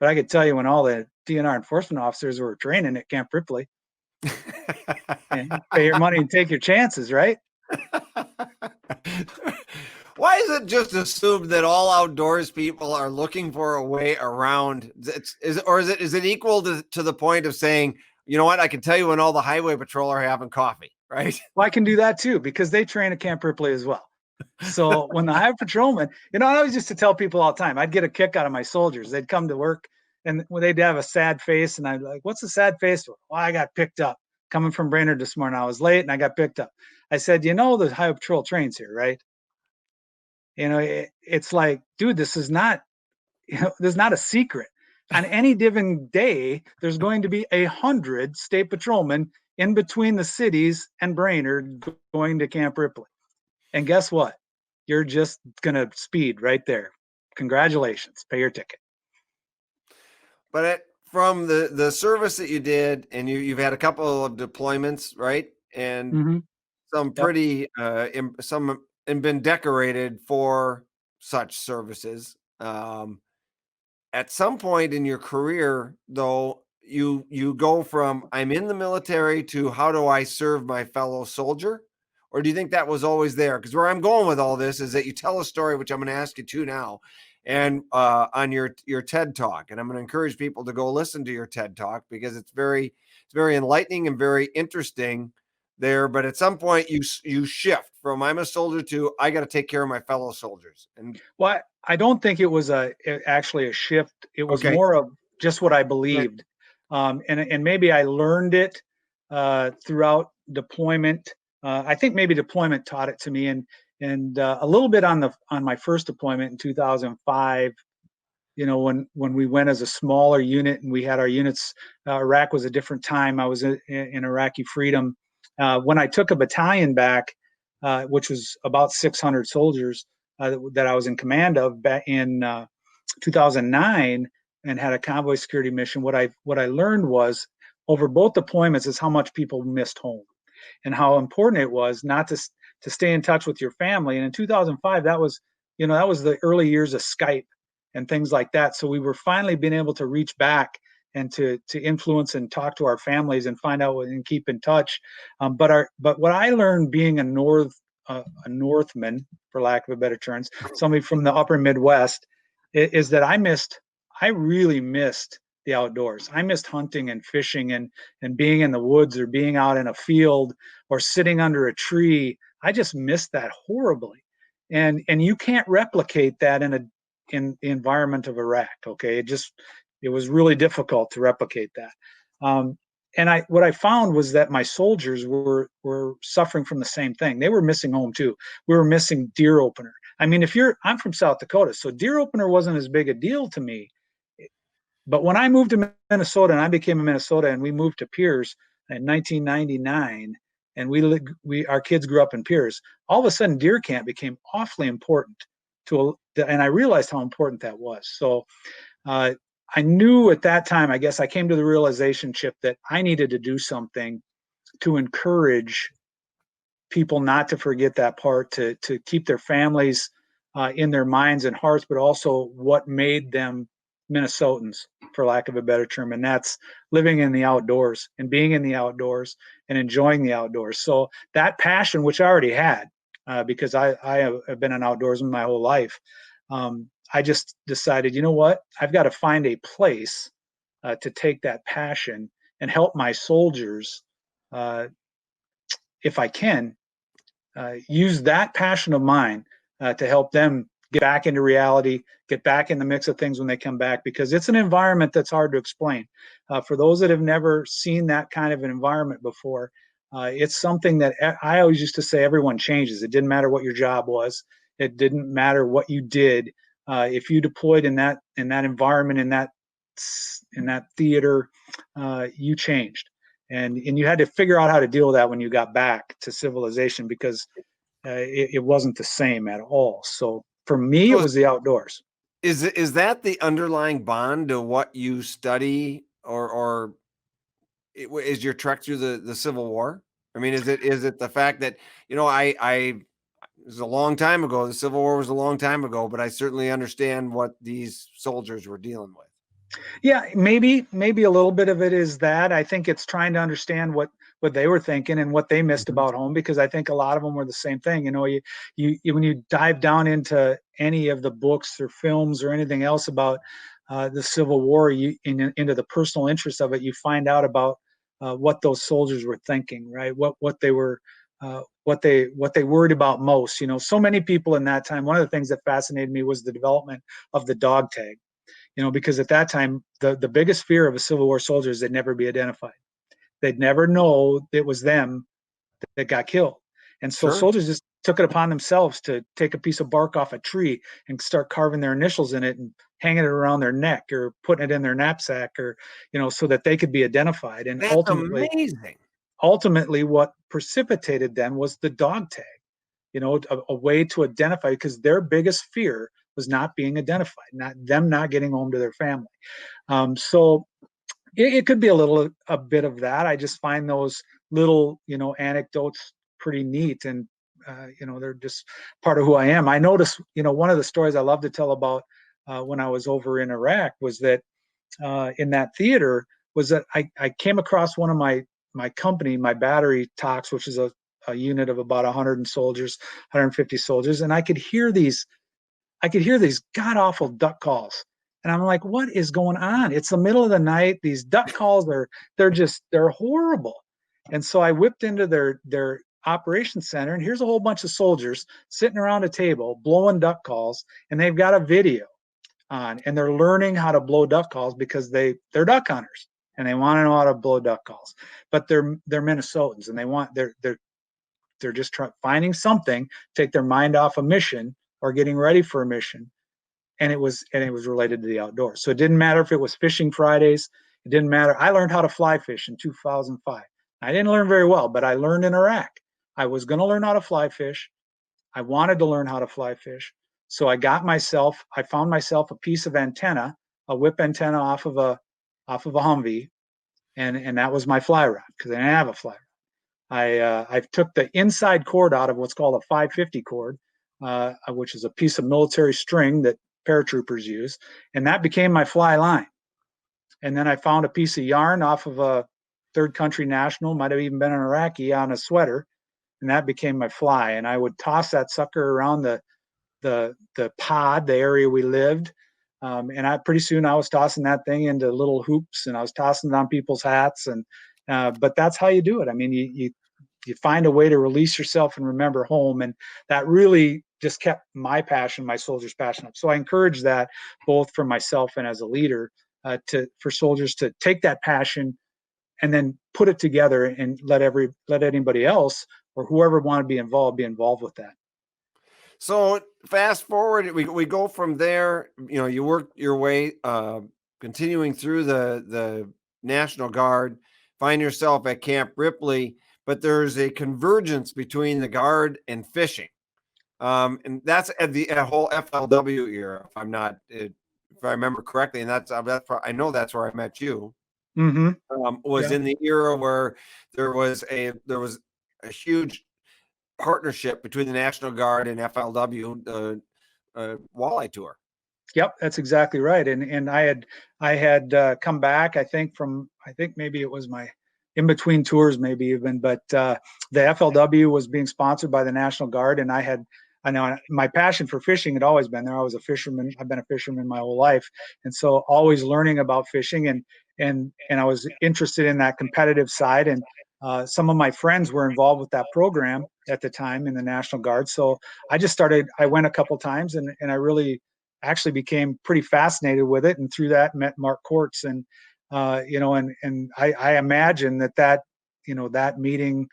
but I could tell you when all the DNR enforcement officers were training at Camp Ripley. And pay your money and take your chances, right? Why is it just assumed that all outdoors people are looking for a way around? Is it equal to the point of saying, you know what, I can tell you when all the highway patrol are having coffee, right? Well, I can do that too, because they train at Camp Ripley as well. So when the highway patrolmen, I always used to tell people all the time, I'd get a kick out of my soldiers. They'd come to work and they'd have a sad face, and I'd be like, what's the sad face for? Well, I got picked up coming from Brainerd this morning. I was late and I got picked up. I said, the highway patrol trains here, right? It's like, dude, this is not a secret. On any given day, there's going to be 100 state patrolmen in between the cities and Brainerd going to Camp Ripley. And guess what? You're just going to speed right there. Congratulations. Pay your ticket. But from the service that you did, and you've had a couple of deployments, right? And some pretty, some and been decorated for such services. At some point in your career, though, you go from I'm in the military to how do I serve my fellow soldier? Or do you think that was always there? Because where I'm going with all this is that you tell a story, which I'm going to ask you to now, and on your TED Talk. And I'm going to encourage people to go listen to your TED Talk, because it's very enlightening and very interesting there. But at some point you shift from I'm a soldier to I got to take care of my fellow soldiers. And well, I don't think it was actually a shift. It was okay. more of just what I believed. And maybe I learned it throughout deployment. I think maybe deployment taught it to me, and a little bit on my first deployment in 2005. When we went as a smaller unit and we had our units, Iraq was a different time. I was in Iraqi freedom. When I took a battalion back, which was about 600 soldiers that I was in command of back in 2009, and had a convoy security mission, what I learned was over both deployments is how much people missed home, and how important it was not to stay in touch with your family. And in 2005, that was that was the early years of Skype and things like that. So we were finally being able to reach back and to influence and talk to our families and find out and keep in touch. But what I learned being a Northman, for lack of a better term, somebody from the upper Midwest, is that I really missed the outdoors. I missed hunting and fishing and being in the woods or being out in a field or sitting under a tree. I just missed that horribly. And you can't replicate that in the environment of Iraq. Okay. It was really difficult to replicate that. And what I found was that my soldiers were suffering from the same thing. They were missing home too. We were missing deer opener. I mean, I'm from South Dakota, so deer opener wasn't as big a deal to me. But when I moved to Minnesota and I became a Minnesota and we moved to Pierce in 1999, and our kids grew up in Pierce, all of a sudden deer camp became awfully important and I realized how important that was. So I knew at that time, I guess I came to the realization, Chip, that I needed to do something to encourage people not to forget that part, to keep their families in their minds and hearts, but also what made them Minnesotans, for lack of a better term. And that's living in the outdoors and being in the outdoors and enjoying the outdoors. So that passion, which I already had, because I have been an outdoorsman my whole life, I just decided, you know what, I've got to find a place to take that passion and help my soldiers, if I can, use that passion of mine to help them get back into reality, get back in the mix of things when they come back, because it's an environment that's hard to explain. For those that have never seen that kind of an environment before, it's something that I always used to say, everyone changes. It didn't matter what your job was. It didn't matter what you did. If you deployed in that environment, in that theater, you changed. And you had to figure out how to deal with that when you got back to civilization, because it wasn't the same at all. So for me, it was the outdoors. Is that the underlying bond to what you study, or is your trek through the Civil War? I mean, is it the fact that, it was a long time ago. The Civil War was a long time ago, but I certainly understand what these soldiers were dealing with. Yeah, maybe a little bit of it is that. I think it's trying to understand what they were thinking and what they missed about home, because I think a lot of them were the same thing. You when you dive down into any of the books or films or anything else about the Civil War, into the personal interest of it, you find out about what those soldiers were thinking, right? What they were. What they worried about most. So many people in that time. One of the things that fascinated me was the development of the dog tag. Because at that time, the biggest fear of a Civil War soldier is they'd never be identified. They'd never know it was them that got killed. And so soldiers just took it upon themselves to take a piece of bark off a tree and start carving their initials in it and hanging it around their neck or putting it in their knapsack, or, so that they could be identified. And That's amazing. Ultimately, what precipitated them was the dog tag, a way to identify, because their biggest fear was not being identified, not getting home to their family. So it could be a bit of that. I just find those little, anecdotes pretty neat, and they're just part of who I am. I noticed, one of the stories I love to tell about when I was over in Iraq was that in that theater was that I came across one of my company, my battery talks, which is a unit of about 100 soldiers, 150 soldiers, and I could hear these god awful duck calls. And I'm like, what is going on? It's the middle of the night. These duck calls they're horrible. And so I whipped into their operations center, and here's a whole bunch of soldiers sitting around a table blowing duck calls, and they've got a video on, and they're learning how to blow duck calls because they're duck hunters and they want to know how to blow duck calls. But they're Minnesotans, and they're just finding something, take their mind off a mission or getting ready for a mission. And it was related to the outdoors. So it didn't matter if it was fishing Fridays. It didn't matter. I learned how to fly fish in 2005. I didn't learn very well, but I learned in Iraq. I was going to learn how to fly fish. I wanted to learn how to fly fish. So I found myself a piece of antenna, a whip antenna off of a Humvee. And that was my fly rod, because I didn't have a fly rod. I took the inside cord out of what's called a 550 cord, which is a piece of military string that paratroopers use. And that became my fly line. And then I found a piece of yarn off of a third country national, might have even been an Iraqi, on a sweater. And that became my fly. And I would toss that sucker around the pod, the area we lived. And pretty soon I was tossing that thing into little hoops, and I was tossing it on people's hats. And but that's how you do it. I mean, you find a way to release yourself and remember home, and that really just kept my passion, my soldiers' passion up. So I encourage that both for myself and as a leader, for soldiers to take that passion and then put it together and let anybody else or whoever want to be involved with that. So fast forward, we go from there. You work your way, continuing through the National Guard, find yourself at Camp Ripley, but there's a convergence between the Guard and fishing, and that's at the whole FLW era, if I remember correctly, and that's I know that's where I met you. Mm-hmm. Was Yeah. in the era where there was a huge partnership between the National Guard and FLW, the walleye tour. Yep, that's exactly right. And I had come back, I think maybe it was my in between tours, maybe even, but the FLW was being sponsored by the National Guard, and I know my passion for fishing had always been there. I was a fisherman. I've been a fisherman my whole life, and so always learning about fishing, and I was interested in that competitive side. And some of my friends were involved with that program at the time in the National Guard. So I went a couple times, and I really actually became pretty fascinated with it. And through that met Mark Kortz, and I imagine that meeting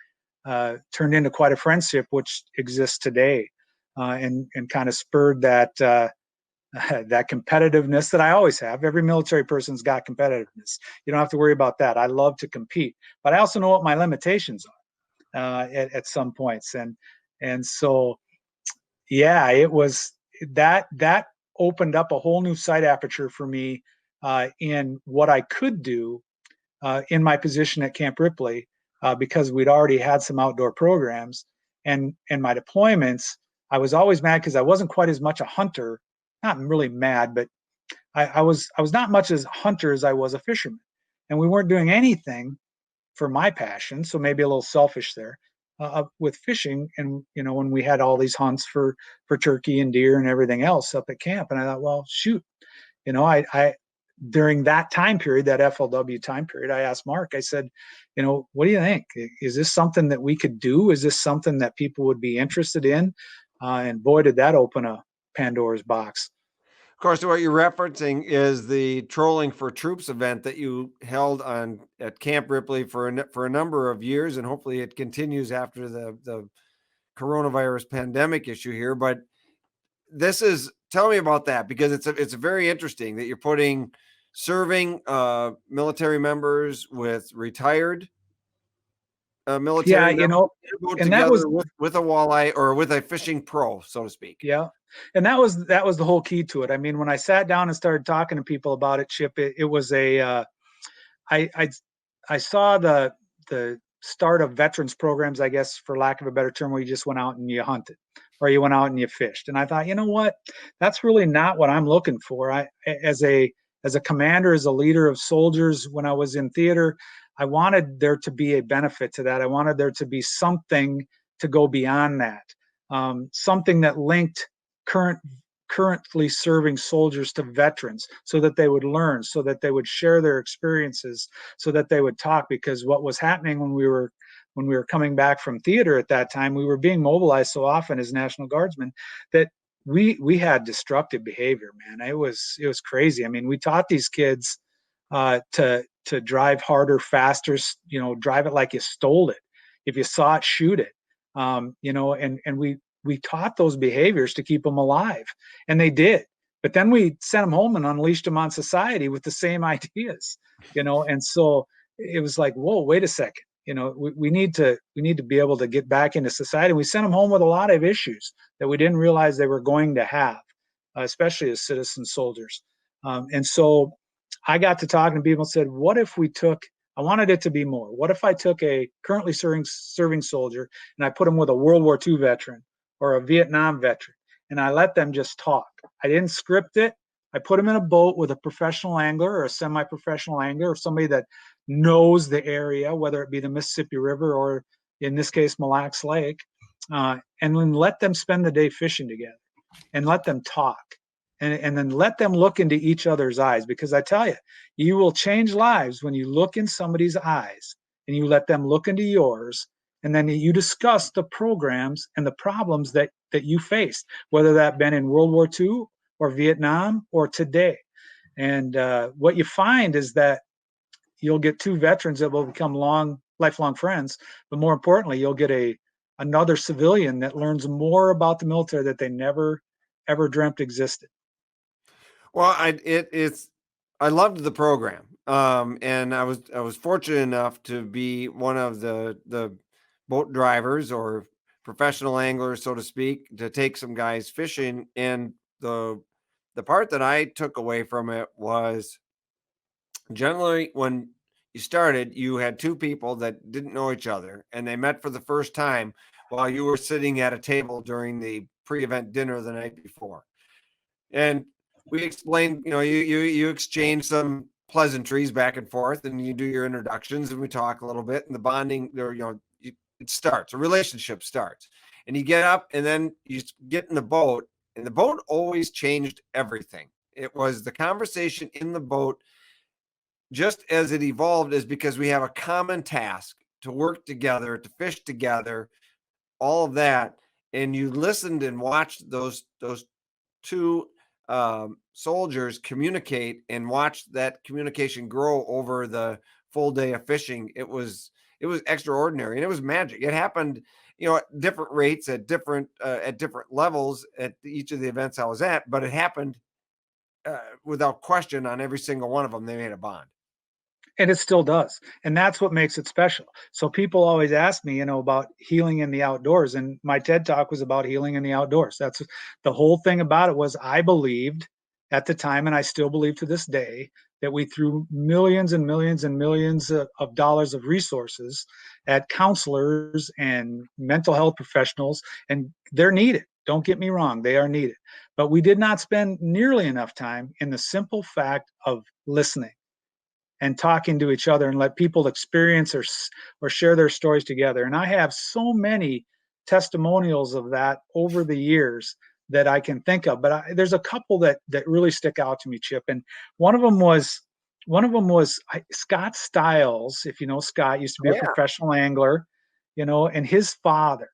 turned into quite a friendship, which exists today, and kind of spurred that that competitiveness that I always have. Every military person's got competitiveness. You don't have to worry about that. I love to compete, but I also know what my limitations are at some points. And so, yeah, it was that opened up a whole new sight aperture for me in what I could do in my position at Camp Ripley, because we'd already had some outdoor programs, and my deployments. I was always mad because I wasn't quite as much a hunter. Not really mad, but I was not much as a hunter as I was a fisherman, and we weren't doing anything for my passion. So maybe a little selfish there with fishing. And when we had all these hunts for turkey and deer and everything else up at camp, and I thought, well, shoot, I during that time period, that FLW time period, I asked Mark. I said, what do you think? Is this something that we could do? Is this something that people would be interested in? And boy, did that open a Pandora's box. Of course, what you're referencing is the Trolling for Troops event that you held at Camp Ripley for a number of years, and hopefully it continues after the coronavirus pandemic issue here. But tell me about that, because it's very interesting that you're putting serving military members with retired military members and that was with a walleye or with a fishing pro, so to speak. Yeah. And that was the whole key to it. I mean, when I sat down and started talking to people about it, Chip, it was I saw the start of veterans programs, I guess, for lack of a better term, where you just went out and you hunted or you went out and you fished. And I thought, you know what, that's really not what I'm looking for. As a commander, as a leader of soldiers, when I was in theater, I wanted there to be a benefit to that. I wanted there to be something to go beyond that. Something that linked currently serving soldiers to veterans, so that they would learn, so that they would share their experiences, so that they would talk. Because what was happening when we were coming back from theater at that time, we were being mobilized so often as National Guardsmen that we had destructive behavior, man. It was crazy. I mean, we taught these kids to drive harder, faster, drive it like you stole it. If you saw it, shoot it. And we taught those behaviors to keep them alive, and they did. But then we sent them home and unleashed them on society with the same ideas, and so it was like, whoa, wait a second. We need to be able to get back into society. We sent them home with a lot of issues that we didn't realize they were going to have, especially as citizen soldiers. And so I got to talking to people and said, what if I wanted it to be more. What if I took a currently serving soldier and I put him with a World War II veteran or a Vietnam veteran and I let them just talk. I didn't script it. I put them in a boat with a professional angler or a semi-professional angler or somebody that knows the area, whether it be the Mississippi River or in this case, Mille Lacs Lake, and then let them spend the day fishing together and let them talk. And then let them look into each other's eyes, because I tell you, you will change lives when you look in somebody's eyes and you let them look into yours, and then you discuss the programs and the problems that you faced, whether that been in World War II or Vietnam or today. And what you find is that you'll get two veterans that will become lifelong friends, but more importantly, you'll get another civilian that learns more about the military that they never ever dreamt existed. Well, I loved the program, and I was fortunate enough to be one of the boat drivers or professional anglers, so to speak, to take some guys fishing. And the part that I took away from it was generally when you started, you had two people that didn't know each other, and they met for the first time while you were sitting at a table during the pre-event dinner the night before. And we explained, you exchange some pleasantries back and forth, and you do your introductions, and we talk a little bit, and the bonding there, it starts, a relationship starts, and you get up, and then you get in the boat, and the boat always changed everything. It was the conversation in the boat, just as it evolved, is because we have a common task to work together, to fish together, all of that. And you listened and watched those two soldiers communicate and watch that communication grow over the full day of fishing. It was extraordinary, and it was magic. It happened, at different rates, at different levels at each of the events I was at, but it happened without question on every single one of them. They made a bond. And it still does. And that's what makes it special. So people always ask me, about healing in the outdoors. And my TED Talk was about healing in the outdoors. That's the whole thing about it. Was I believed at the time, and I still believe to this day, that we threw millions and millions and millions of dollars of resources at counselors and mental health professionals, and they're needed. Don't get me wrong, they are needed. But we did not spend nearly enough time in the simple fact of listening and talking to each other, and let people experience or share their stories together. And I have so many testimonials of that over the years that I can think of, but there's a couple that really stick out to me, Chip. And one of them was Scott Stiles. If you know Scott, used to be a professional angler, and his father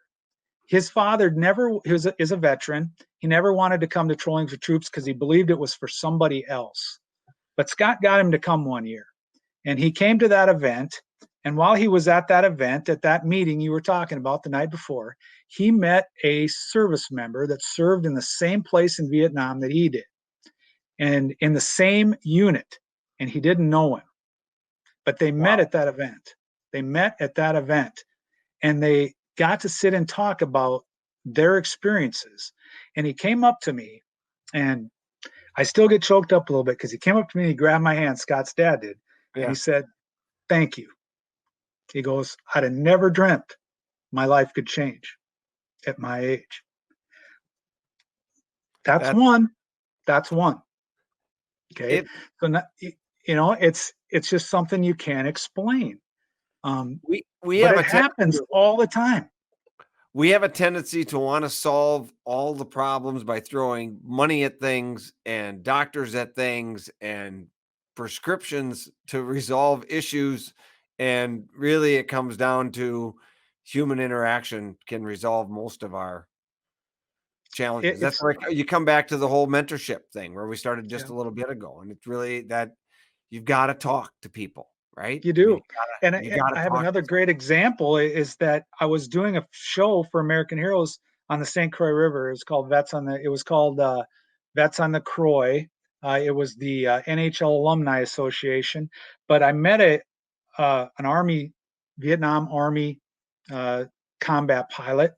never is a veteran. He never wanted to come to Trolling for Troops because he believed it was for somebody else. But Scott got him to come one year, and he came to that event. And while he was at that event, at that meeting you were talking about the night before, he met a service member that served in the same place in Vietnam that he did, and in the same unit, and he didn't know him. But they met at that event. And they got to sit and talk about their experiences. And he came up to me, and I still get choked up a little bit because he came up to me and he grabbed my hand, Scott's dad did, and he said, "Thank you." He goes, "I'd have never dreamt my life could change at my age." That's one. Okay. So not, it's just something you can't explain. But it happens all the time. We have a tendency to want to solve all the problems by throwing money at things and doctors at things and prescriptions to resolve issues. And really, it comes down to human interaction can resolve most of our challenges. That's where you come back to the whole mentorship thing where we started just a little bit ago. And it's really that you've got to talk to people. Right? You do. I have another great example is that I was doing a show for American Heroes on the St. Croix River. It was called Vets on the Croix. It was the NHL Alumni Association. But I met an Vietnam Army combat pilot,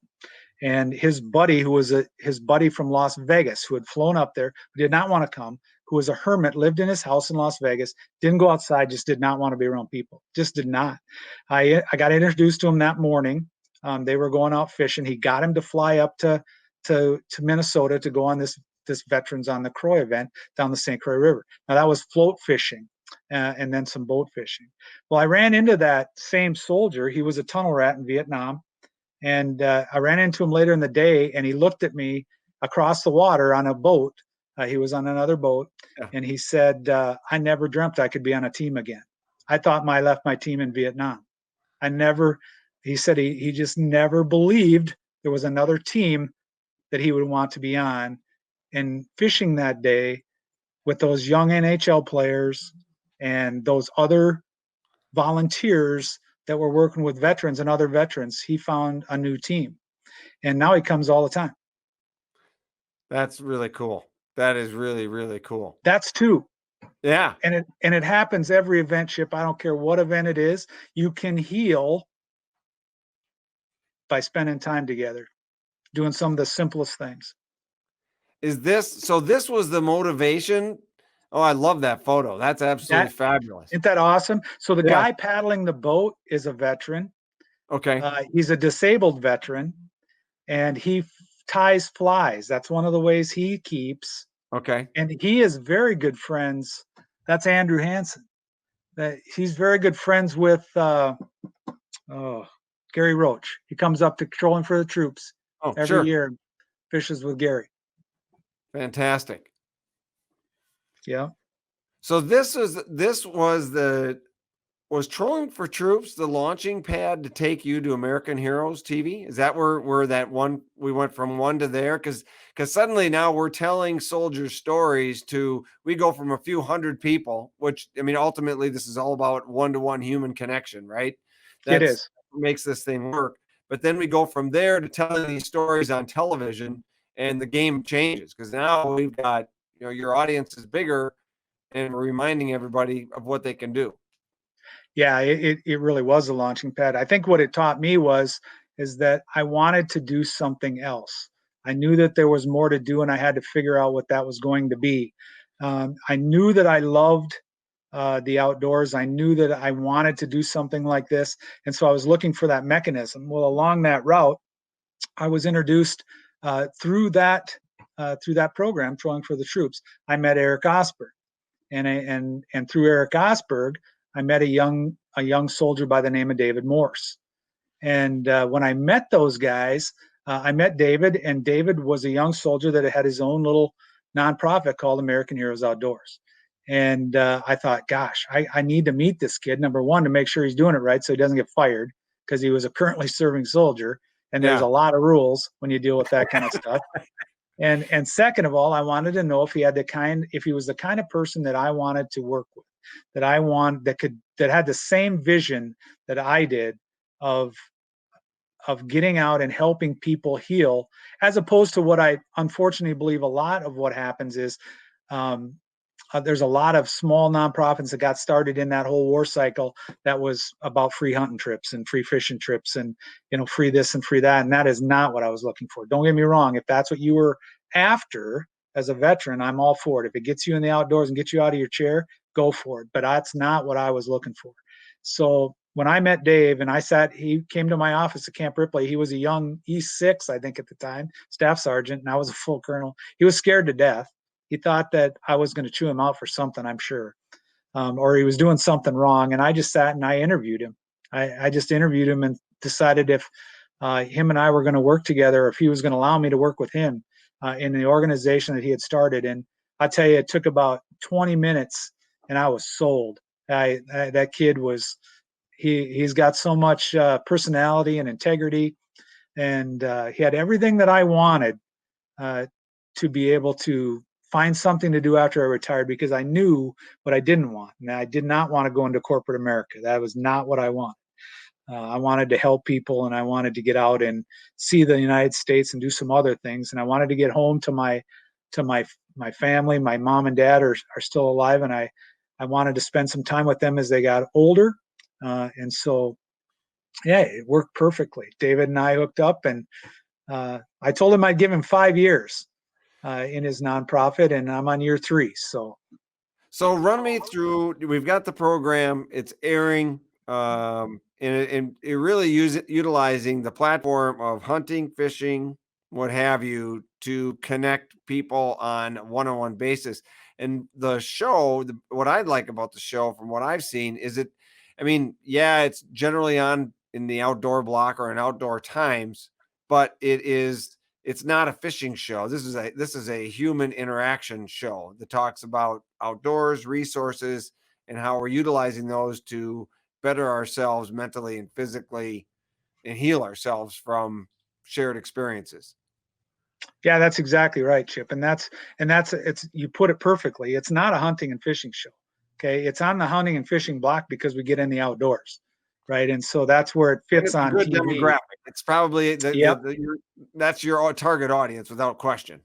and his buddy, who was his buddy from Las Vegas, who had flown up there, who did not want to come, who was a hermit, lived in his house in Las Vegas, didn't go outside, just did not want to be around people, just did not. I got introduced to him that morning. They were going out fishing. He got him to fly up to to Minnesota to go on this Veterans on the Croix event down the St. Croix River. Now that was float fishing and then some boat fishing. Well, I ran into that same soldier. He was a tunnel rat in Vietnam. And I ran into him later in the day, and he looked at me across the water on a boat. He was on another boat, and he said, I never dreamt I could be on a team again. I thought I left my team in Vietnam. He said he just never believed there was another team that he would want to be on. And fishing that day with those young NHL players and those other volunteers that were working with veterans and other veterans, he found a new team. And now he comes all the time. That's really cool. That is really, really cool. That's two. Yeah. And it happens every event, Chip. I don't care what event it is. You can heal by spending time together, doing some of the simplest things. So this was the motivation. Oh, I love that photo. That's absolutely fabulous. Isn't that awesome? So the guy paddling the boat is a veteran. Okay. He's a disabled veteran, and he ties flies. That's one of the ways he keeps. Okay. And he is very good friends. That's Andrew Hansen. He's very good friends with Gary Roach. He comes up to Patrolling for the Troops every year, fishes with Gary. Fantastic. Yeah. So was Trolling for Troops the launching pad to take you to American Heroes TV? Is that where that one, we went from one to there? Because suddenly now we're telling soldiers stories we go from a few hundred people, which, I mean, ultimately this is all about one-to-one human connection, right? It is. What makes this thing work. But then we go from there to telling these stories on television, and the game changes because now we've got, your audience is bigger, and we're reminding everybody of what they can do. Yeah, it really was a launching pad. I think what it taught me is that I wanted to do something else. I knew that there was more to do, and I had to figure out what that was going to be. I knew that I loved the outdoors. I knew that I wanted to do something like this, and so I was looking for that mechanism. Well, along that route, I was introduced through that program, Trolling for the Troops. I met Eric Osberg, and through Eric Osberg, I met a young soldier by the name of David Morse. And when I met those guys, I met David, and David was a young soldier that had his own little nonprofit called American Heroes Outdoors. And I thought, gosh, I need to meet this kid, number one, to make sure he's doing it right so he doesn't get fired, because he was a currently serving soldier. And there's a lot of rules when you deal with that kind of stuff. And second of all, I wanted to know if he was the kind of person that I wanted to work with, that had the same vision that I did of getting out and helping people heal, as opposed to what I unfortunately believe a lot of what happens is there's a lot of small nonprofits that got started in that whole war cycle that was about free hunting trips and free fishing trips and, free this and free that. And that is not what I was looking for. Don't get me wrong. If that's what you were after as a veteran, I'm all for it. If it gets you in the outdoors and gets you out of your chair, go for it. But that's not what I was looking for. So when I met Dave and he came to my office at Camp Ripley. He was a young E6, I think at the time, staff sergeant, and I was a full colonel. He was scared to death. He thought that I was going to chew him out for something, I'm sure, or he was doing something wrong. And I just sat and I interviewed him. I just interviewed him and decided if him and I were going to work together, or if he was going to allow me to work with him in the organization that he had started. And I tell you, it took about 20 minutes and I was sold. That kid he's got so much personality and integrity, and he had everything that I wanted to be able to find something to do after I retired, because I knew what I didn't want. And I did not want to go into corporate America. That was not what I wanted. I wanted to help people, and I wanted to get out and see the United States and do some other things. And I wanted to get home to my family. My mom and dad are still alive, and I wanted to spend some time with them as they got older. And so, yeah, it worked perfectly. David and I hooked up, and I told him I'd give him 5 years in his nonprofit, and I'm on year 3. So run me through. We've got the program; it's airing, and it really utilizing the platform of hunting, fishing, what have you, to connect people on a one-on-one basis. And the show, what I like about the show from what I've seen is yeah, it's generally on in the outdoor block or in outdoor times, but it's not a fishing show. This is a human interaction show that talks about outdoors, resources, and how we're utilizing those to better ourselves mentally and physically and heal ourselves from shared experiences. Yeah, that's exactly right, Chip. And it's you put it perfectly. It's not a hunting and fishing show. Okay. It's on the hunting and fishing block because we get in the outdoors. Right. And so that's where it And fits it's a on good TV. demographic. It's probably Yep. that's your target audience without question.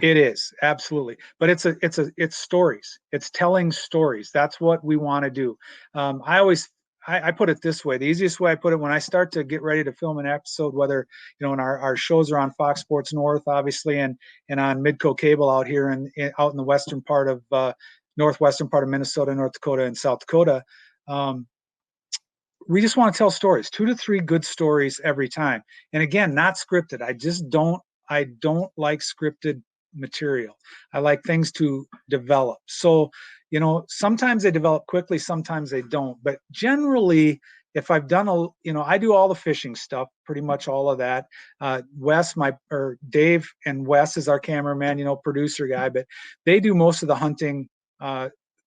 It is absolutely, but it's stories. It's telling stories. That's what we want to do. I put it this way. The easiest way I put it, when I start to get ready to film an episode, whether and our shows are on Fox Sports North, obviously, and on Midco Cable out here out in the western part of northwestern part of Minnesota, North Dakota, and South Dakota. We just want to tell stories, 2 to 3 good stories every time, and again, not scripted. I don't like scripted material. I like things to develop. So, sometimes they develop quickly, sometimes they don't. But generally, if I've done I do all the fishing stuff, pretty much all of that. Dave and Wes is our cameraman, producer guy, but they do most of the hunting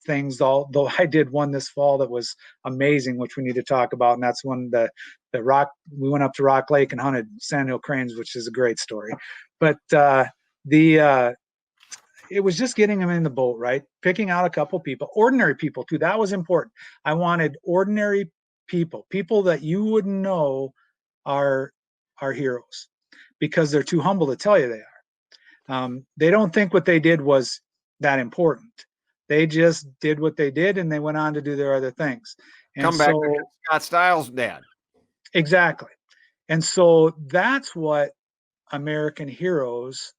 things. Though I did one this fall that was amazing, which we need to talk about, and that's when we went up to Rock Lake and hunted sandhill cranes, which is a great story. But it was just getting them in the boat, right? Picking out a couple people, ordinary people too. That was important. I wanted ordinary people that you wouldn't know are heroes, because they're too humble to tell you they are. They don't think what they did was that important. They just did what they did, and they went on to do their other things. And Come back to Scott Stiles' dad. Exactly. And so that's what American Heroes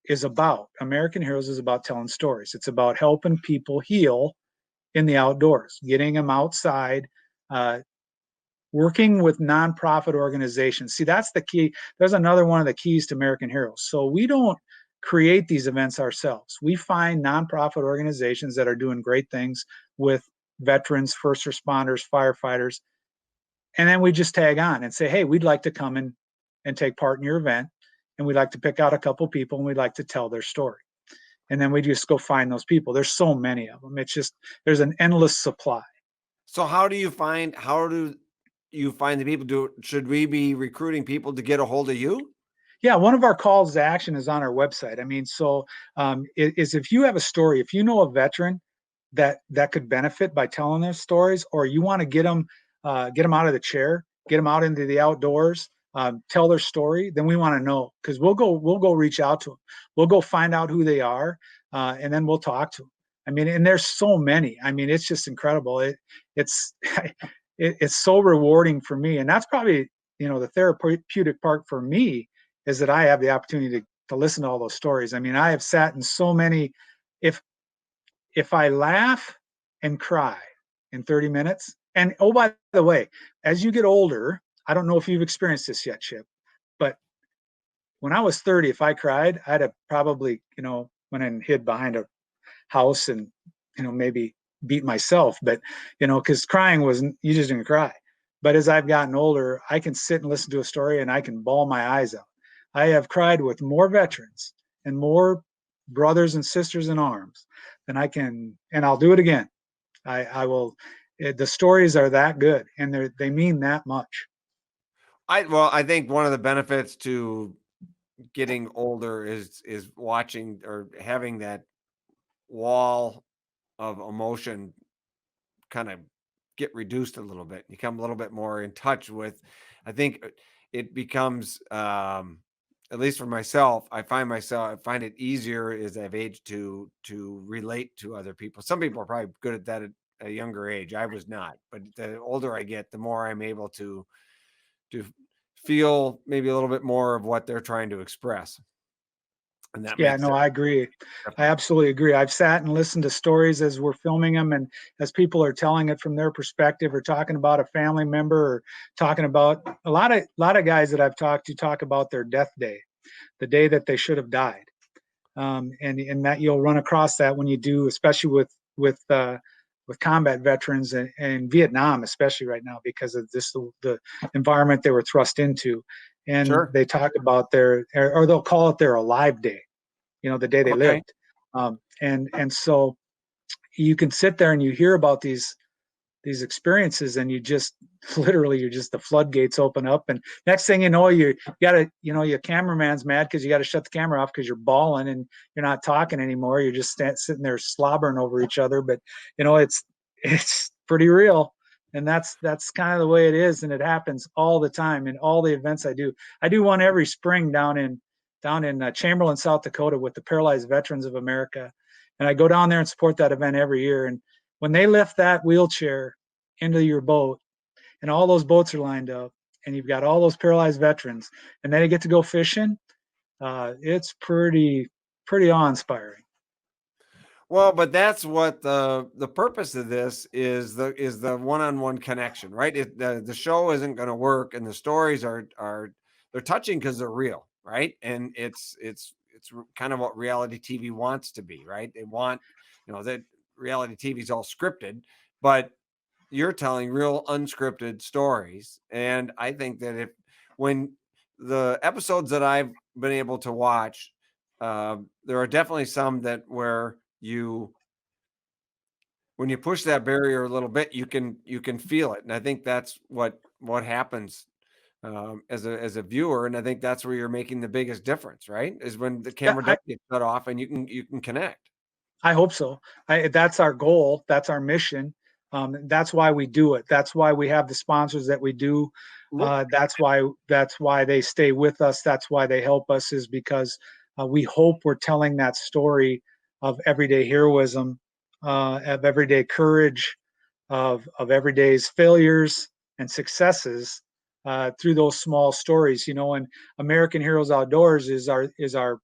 is about. American Heroes is about telling stories. It's about helping people heal in the outdoors, getting them outside, working with nonprofit organizations. See, that's the key. There's another one of the keys to American Heroes. So we don't create these events ourselves. We find nonprofit organizations that are doing great things with veterans, first responders, firefighters, and then we just tag on and say, hey, we'd like to come in and take part in your event, and we'd like to pick out a couple people, and we'd like to tell their story. And then we just go find those people. There's so many of them. It's just, there's an endless supply. So how do you find the people? Should we be recruiting people to get a hold of you? Yeah, one of our calls to action is on our website. If you have a story, if you know a veteran that could benefit by telling their stories, or you want to get them out of the chair, get them out into the outdoors, tell their story, then we want to know, because we'll go reach out to them. We'll go find out who they are, and then we'll talk to them. And there's so many. It's just incredible. It's so rewarding for me, and that's probably the therapeutic part for me, is that I have the opportunity to listen to all those stories. I have sat in so many. If I laugh and cry in 30 minutes, and oh, by the way, as you get older, I don't know if you've experienced this yet, Chip, but when I was 30, if I cried, I'd have probably, went and hid behind a house and, maybe beat myself. But, because crying you just didn't cry. But as I've gotten older, I can sit and listen to a story and I can bawl my eyes out. I have cried with more veterans and more brothers and sisters in arms than I can, and I'll do it again. I will. The stories are that good, and they mean that much. I think one of the benefits to getting older is watching or having that wall of emotion kind of get reduced a little bit. You come a little bit more in touch with. I think it becomes, at least for myself, I find it easier as I've aged to relate to other people. Some people are probably good at that at a younger age. I was not, but the older I get, the more I'm able to feel maybe a little bit more of what they're trying to express. And that Yeah, no, I agree. I absolutely agree. I've sat and listened to stories as we're filming them, and as people are telling it from their perspective, or talking about a family member, or talking about a lot of guys that I've talked to talk about their death day. the day that they should have died. And that you'll run across that when you do, especially with combat veterans and Vietnam, especially right now, because of the environment they were thrust into. And Sure. they talk about or they'll call it their alive day, the day they Okay. lived. And so you can sit there and you hear about these experiences, and you're just the floodgates open up, and next thing you know, your cameraman's mad because you got to shut the camera off because you're bawling and you're not talking anymore. You're just sitting there slobbering over each other. But it's pretty real, and that's kind of the way it is, and it happens all the time in all the events I do. I do one every spring down in Chamberlain, South Dakota, with the Paralyzed Veterans of America, and I go down there and support that event every year. And when they lift that wheelchair into your boat, and all those boats are lined up, and you've got all those paralyzed veterans, and then they get to go fishing, it's pretty awe-inspiring. Well, but that's what the purpose of this is the one-on-one connection, right? The show isn't going to work, and the stories are they're touching because they're real, right? And it's kind of what reality TV wants to be, right? They want, that reality TV is all scripted, but you're telling real unscripted stories. And I think that when the episodes that I've been able to watch, there are definitely some where when you push that barrier a little bit, you can feel it. And I think that's what happens as a viewer. And I think that's where you're making the biggest difference, right? Is when the camera does get cut off and you can connect. I hope so. That's our goal. That's our mission. That's why we do it. That's why we have the sponsors that we do. That's why they stay with us. That's why they help us, is because we hope we're telling that story of everyday heroism, of everyday courage, of everyday's failures and successes through those small stories. And American Heroes Outdoors is our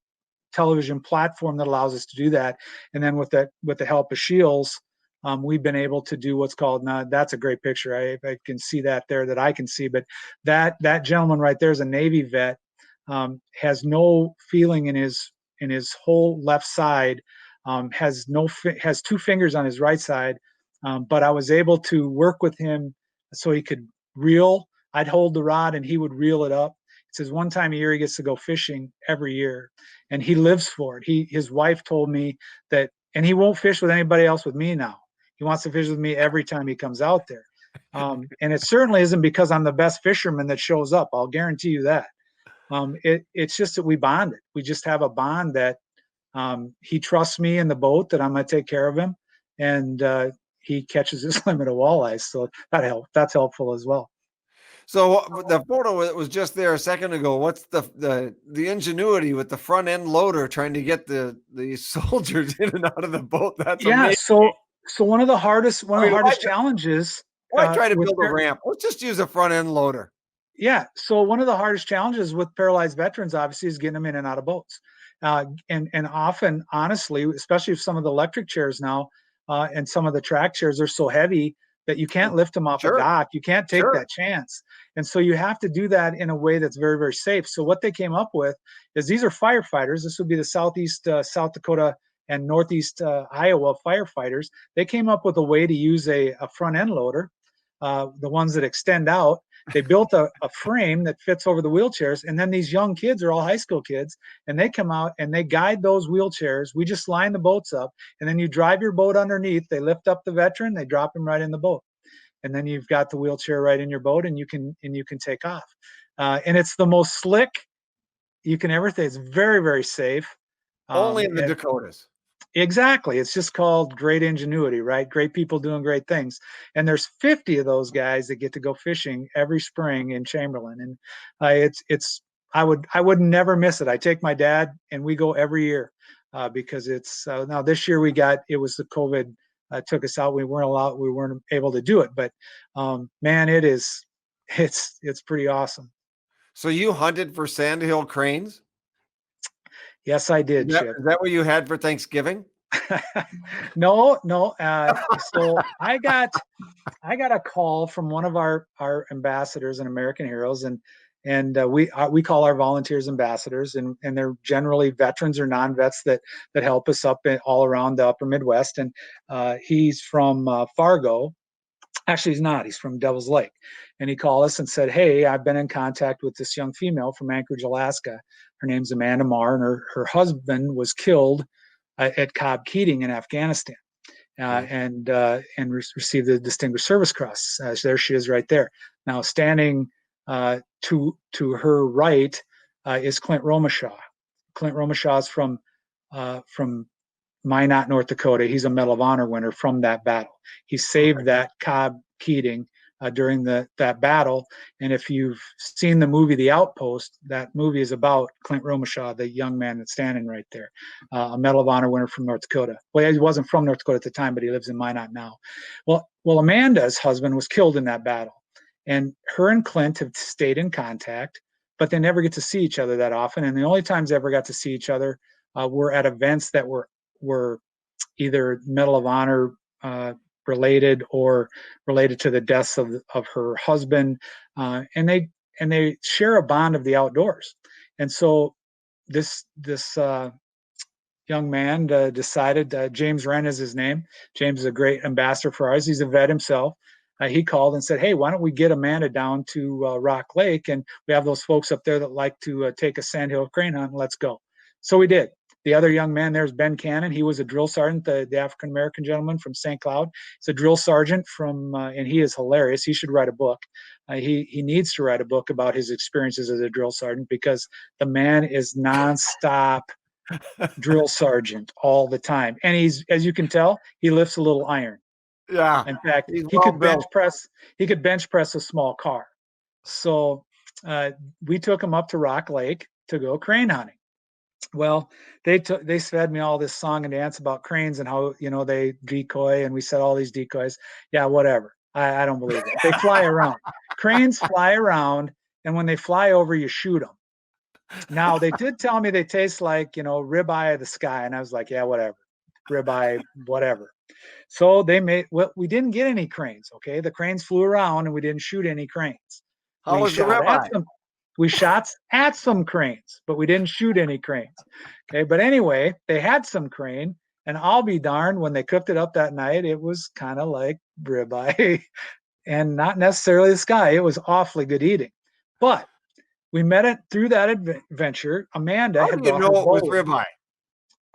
television platform that allows us to do that. And then with the help of Shields, we've been able to do what's called, now that's a great picture. I can see that there, that I can see, but that gentleman right there is a Navy vet, has no feeling in his whole left side, has 2 fingers on his right side. But I was able to work with him so he could reel. I'd hold the rod and he would reel it up. It says one time a year he gets to go fishing every year, and he lives for it. His wife told me that, and he won't fish with anybody else with me now. He wants to fish with me every time he comes out there. And it certainly isn't because I'm the best fisherman that shows up. I'll guarantee you that. It's just that we bonded. We just have a bond that he trusts me in the boat, that I'm going to take care of him, and he catches his limit of walleyes. So that's helpful as well. So the photo that was just there a second ago, what's the ingenuity with the front end loader trying to get the soldiers in and out of the boat? That's amazing. So one of the hardest challenges. Why try to build a ramp? Let's just use a front end loader. Yeah. So one of the hardest challenges with paralyzed veterans, obviously, is getting them in and out of boats. And often, honestly, especially with some of the electric chairs now, and some of the track chairs are so heavy that you can't lift them off a dock. You can't take that chance. And so you have to do that in a way that's very, very safe. So what they came up with is, these are firefighters. This would be the Southeast South Dakota and Northeast Iowa firefighters. They came up with a way to use a front end loader, the ones that extend out. They built a frame that fits over the wheelchairs. And then these young kids are all high school kids, and they come out and they guide those wheelchairs. We just line the boats up, and then you drive your boat underneath. They lift up the veteran, they drop him right in the boat. And then you've got the wheelchair right in your boat, and you can take off. And it's the most slick you can ever think. It's very, very safe. Only in the Dakotas. Exactly. It's just called great ingenuity, right? Great people doing great things. And there's 50 of those guys that get to go fishing every spring in Chamberlain. And I would never miss it. I take my dad and we go every year because it's now this year it was the COVID took us out. We weren't able to do it, but man, it's pretty awesome. So you hunted for sandhill cranes? Yes, I did. Is that what you had for Thanksgiving? No. So I got a call from one of our ambassadors and American Heroes, and And we call our volunteers ambassadors, and they're generally veterans or non-vets that help us up all around the upper Midwest. And he's from Fargo. Actually, he's not. He's from Devil's Lake. And he called us and said, hey, I've been in contact with this young female from Anchorage, Alaska. Her name's Amanda Marr, and her husband was killed at Cobb Keating in Afghanistan. And received the Distinguished Service Cross. There she is right there. Now, standing to her right is Clint Romashaw. Clint Romashaw is from Minot, North Dakota. He's a Medal of Honor winner from that battle. He saved that Cobb Keating during that battle. And if you've seen the movie The Outpost, that movie is about Clint Romashaw, the young man that's standing right there, a Medal of Honor winner from North Dakota. Well, he wasn't from North Dakota at the time, but he lives in Minot now. Well, Amanda's husband was killed in that battle. And her and Clint have stayed in contact, but they never get to see each other that often. And the only times they ever got to see each other were at events that were either Medal of Honor related or related to the deaths of her husband, and they share a bond of the outdoors. And so this young man decided, James Wren is his name. James is a great ambassador for ours. He's a vet himself. He called and said, hey, why don't we get Amanda down to Rock Lake, and we have those folks up there that like to take a sandhill crane hunt, and let's go. So we did. The other young man there is Ben Cannon. He was a drill sergeant, the African-American gentleman from St. Cloud. He's a drill sergeant and he is hilarious. He should write a book. He needs to write a book about his experiences as a drill sergeant, because the man is nonstop drill sergeant all the time. And he's, as you can tell, he lifts a little iron. Yeah. In fact, he could bench press a small car. So we took him up to Rock Lake to go crane hunting. Well, they fed me all this song and dance about cranes and how, they decoy, and we set all these decoys. Yeah, whatever. I don't believe it. They fly around. Cranes fly around, and when they fly over, you shoot them. Now, they did tell me they taste like, ribeye of the sky, and I was like, yeah, whatever. Ribeye, whatever. So we didn't get any cranes, okay? The cranes flew around, and we didn't shoot any cranes. How was the ribeye? We shot at some cranes, but we didn't shoot any cranes. Okay, but anyway, they had some crane, and I'll be darned, when they cooked it up that night, it was kind of like ribeye and not necessarily the sky. It was awfully good eating. But we met it through that adventure. Amanda had brought her bow. How did you know it was ribeye?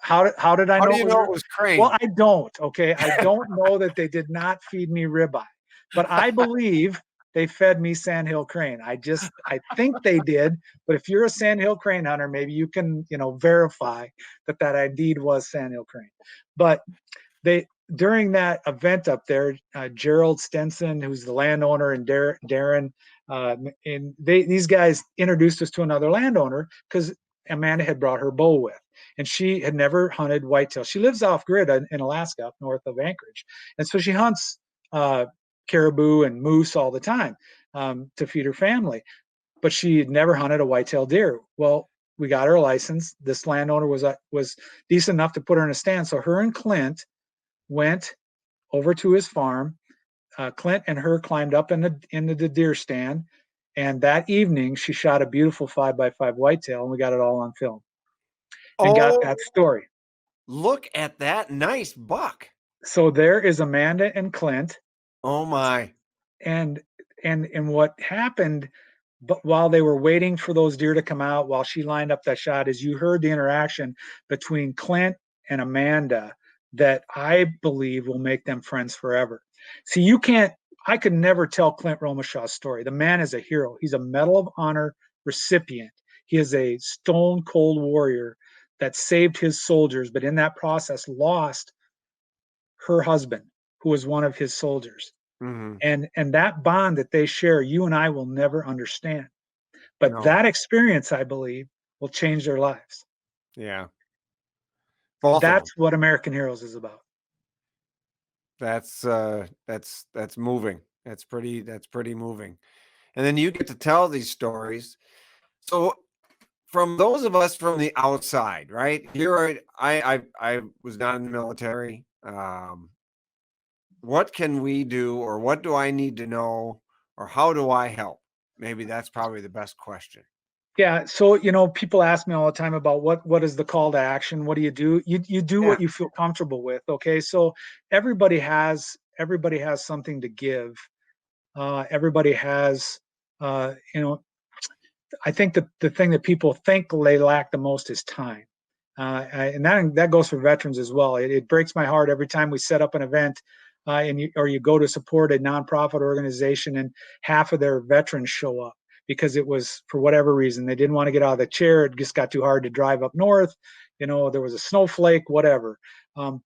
How did I know? How do you know it was crane? Well, I don't. Okay, I don't know that they did not feed me ribeye, but I believe they fed me sandhill crane. I think they did, but if you're a sandhill crane hunter, maybe you can, verify that indeed was sandhill crane. But during that event up there, Gerald Stenson, who's the landowner, and Darren, and these guys introduced us to another landowner, because Amanda had brought her bow with, and she had never hunted whitetail. She lives off grid in Alaska, up north of Anchorage, and so she hunts caribou and moose all the time to feed her family, but she had never hunted a whitetail deer. Well, we got her a license. This landowner was decent enough to put her in a stand, so her and Clint went over to his farm. Clint and her climbed up into the deer stand, and that evening she shot a beautiful 5x5 whitetail, and we got it all on film and got that story. Look at that nice buck. So there is Amanda and Clint. Oh my. And what happened, but while they were waiting for those deer to come out, while she lined up that shot, is you heard the interaction between Clint and Amanda that I believe will make them friends forever. See, I could never tell Clint Romashaw's story. The man is a hero. He's a Medal of Honor recipient. He is a stone cold warrior that saved his soldiers, but in that process lost her husband, who was one of his soldiers. Mm-hmm. And that bond that they share, you and I will never understand. But that experience, I believe, will change their lives. Yeah. That's what American Heroes is about. That's moving. That's pretty moving. And then you get to tell these stories. So from those of us from the outside, right? Here I was not in the military. What can we do, or what do I need to know, or how do I help? maybe that's probably the best question. Yeah. So, people ask me all the time about what is the call to action? What do? You do Yeah. what you feel comfortable with. Okay. So everybody has something to give. Everybody has, I think the thing that people think they lack the most is time. And that goes for veterans as well. It breaks my heart every time we set up an event, or you go to support a nonprofit organization and half of their veterans show up because it was, for whatever reason, they didn't want to get out of the chair. It just got too hard to drive up north. There was a snowflake, whatever.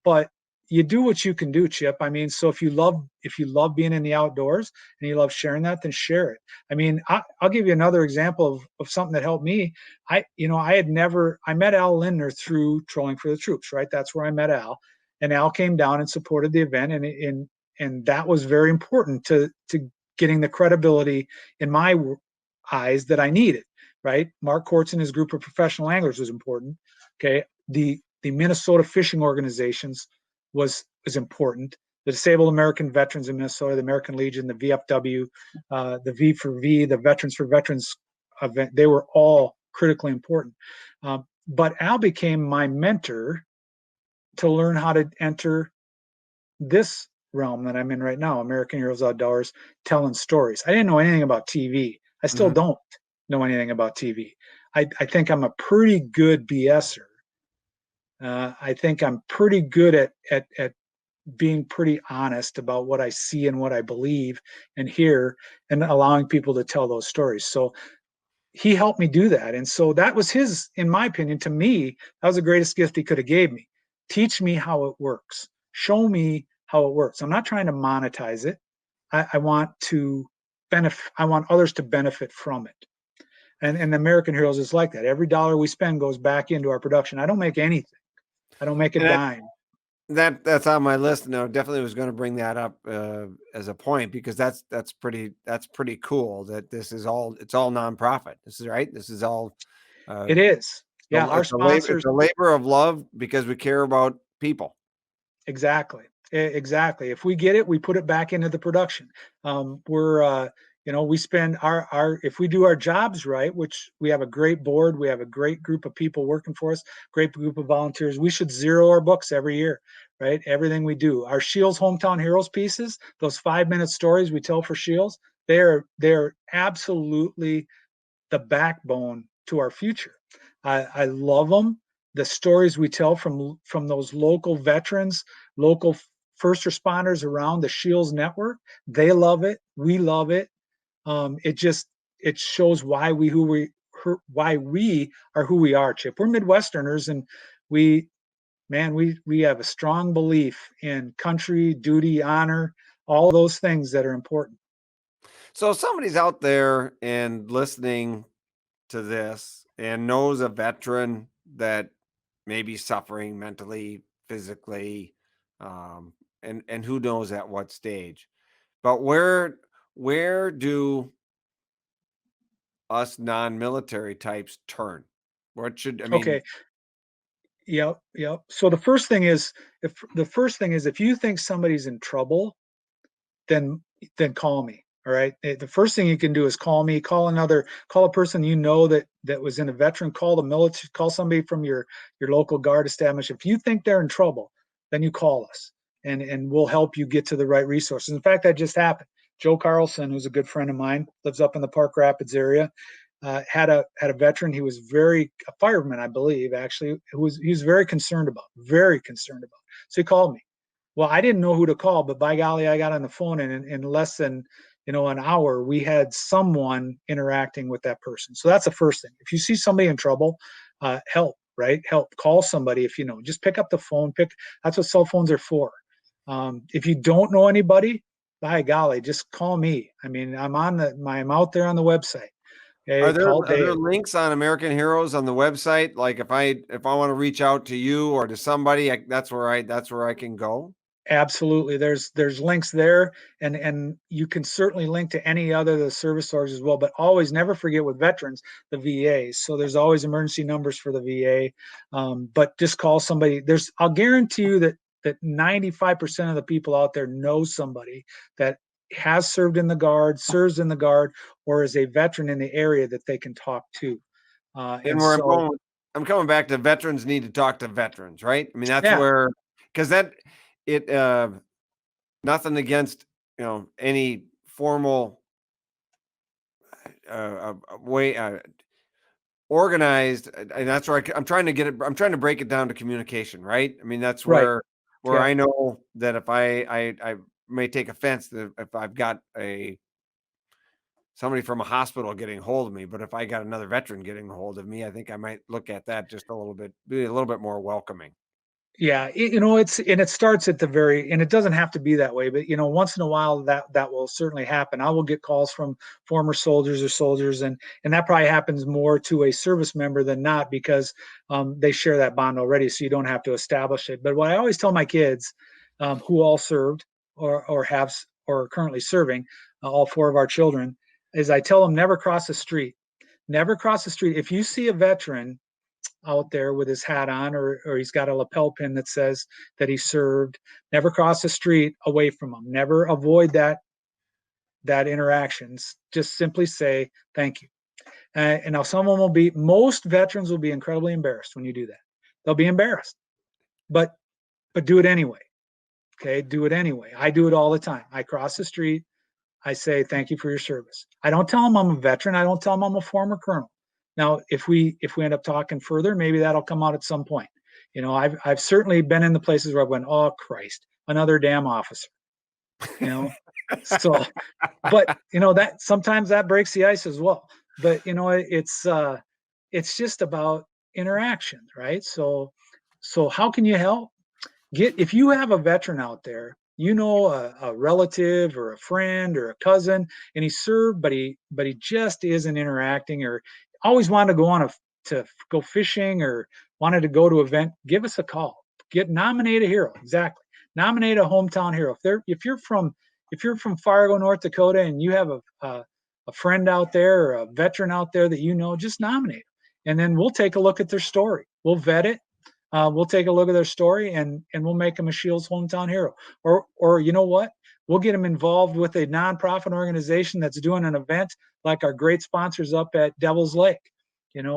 But you do what you can do, Chip. I mean, so if you love being in the outdoors and you love sharing that, then share it. I mean, I'll give you another example of something that helped me. I met Al Lindner through Trolling for the Troops, right? That's where I met Al, and Al came down and supported the event, and that was very important to getting the credibility in my eyes that I needed, right? Mark Kortz and his group of professional anglers was important. Okay, the Minnesota fishing organizations was important. The Disabled American Veterans in Minnesota, the American Legion, the VFW, the V for V, the Veterans for Veterans event, they were all critically important. But Al became my mentor to learn how to enter this realm that I'm in right now, American Heroes Outdoors, telling stories. I didn't know anything about TV. I still don't know anything about TV. I think I'm a pretty good BSer. I think I'm pretty good at being pretty honest about what I see and what I believe and hear, and allowing people to tell those stories. So he helped me do that. And so that was his, in my opinion, to me, that was the greatest gift he could have gave me. Teach me how it works. Show me how it works. I'm not trying to monetize it. I want to benefit. I want others to benefit from it. And American Heroes is like that. Every dollar we spend goes back into our production. I don't make anything. I don't make a dime. That's on my list. No, definitely was going to bring that up as a point, because that's pretty cool that it's all nonprofit. This is right. This is all. It is. Yeah, our sponsors. It's a labor of love because we care about people. Exactly. If we get it, we put it back into the production. We spend if we do our jobs right, which we have a great board, we have a great group of people working for us, great group of volunteers. We should zero our books every year, right? Everything we do, our Shields Hometown Heroes pieces, those 5-minute stories we tell for Shields, they're absolutely the backbone to our future. I love them. The stories we tell from those local veterans, local first responders around the Shields network, they love it. We love it. It shows why we are who we are, Chip. We're Midwesterners, and we have a strong belief in country, duty, honor, all those things that are important. So if somebody's out there and listening to this and knows a veteran that may be suffering mentally, physically, and who knows at what stage, but where do us non-military types turn? Okay. Yep. So the first thing is, if you think somebody's in trouble, then call me. All right. The first thing you can do is call me, call a person that was in a veteran, call the military, call somebody from your local guard establishment. If you think they're in trouble, then you call us, and we'll help you get to the right resources. In fact, that just happened. Joe Carlson, who's a good friend of mine, lives up in the Park Rapids area, had a veteran. He was a fireman, I believe, actually, he was very concerned about. So he called me. Well, I didn't know who to call, but by golly, I got on the phone, and in less than an hour, we had someone interacting with that person. So that's the first thing. If you see somebody in trouble, help, right? Help. Call somebody. If just pick up the phone. That's what cell phones are for. If you don't know anybody, by golly, just call me. I mean, I'm out there on the website. Okay, are there links on American Heroes on the website? Like if I want to reach out to you or to somebody, that's where I can go. Absolutely. There's links there, and you can certainly link to any other of the service orgs as well, but always never forget with veterans, the VA. So there's always emergency numbers for the VA. But just call somebody. I'll guarantee you that 95% of the people out there know somebody that has served in the Guard, serves in the Guard, or is a veteran in the area that they can talk to. And where I'm coming back to veterans need to talk to veterans, right? I mean, that's where, because nothing against, any formal way organized, and that's where I'm trying to break it down to communication, right? I mean, that's where I know that if I may take offense that if I've got somebody from a hospital getting a hold of me, but if I got another veteran getting a hold of me, I think I might look at that just a little bit, be a little bit more welcoming. Yeah, it starts at and it doesn't have to be that way, but once in a while that will certainly happen. I will get calls from former soldiers, and that probably happens more to a service member than not, because they share that bond already, so you don't have to establish it. But what I always tell my kids, who all served or have or are currently serving, all four of our children, is I tell them never cross the street. Never cross the street. If you see a veteran out there with his hat on, or he's got a lapel pin that says that he served, never cross the street away from him. Never avoid that interactions. Just simply say thank you. And now most veterans will be incredibly embarrassed when you do that. They'll be embarrassed, but do it anyway. Okay, do it anyway. I do it all the time. I cross the street. I say thank you for your service. I don't tell them I'm a veteran. I don't tell them I'm a former colonel. Now, if we end up talking further, maybe that'll come out at some point. I've certainly been in the places where I went, oh Christ, another damn officer. So, but that sometimes that breaks the ice as well. But it's just about interactions, right? So how can you help? If you have a veteran out there, a relative or a friend or a cousin, and he served, but he just isn't interacting, or always wanted to go to go fishing, or wanted to go to an event, give us a call. Nominate a hero. Exactly. Nominate a hometown hero. If you're from Fargo, North Dakota, and you have a friend out there or a veteran out there that just nominate them. And then we'll take a look at their story. We'll vet it. We'll take a look at their story, and we'll make them a Shields hometown hero. Or you know what? We'll get them involved with a nonprofit organization that's doing an event, like our great sponsors up at Devil's Lake.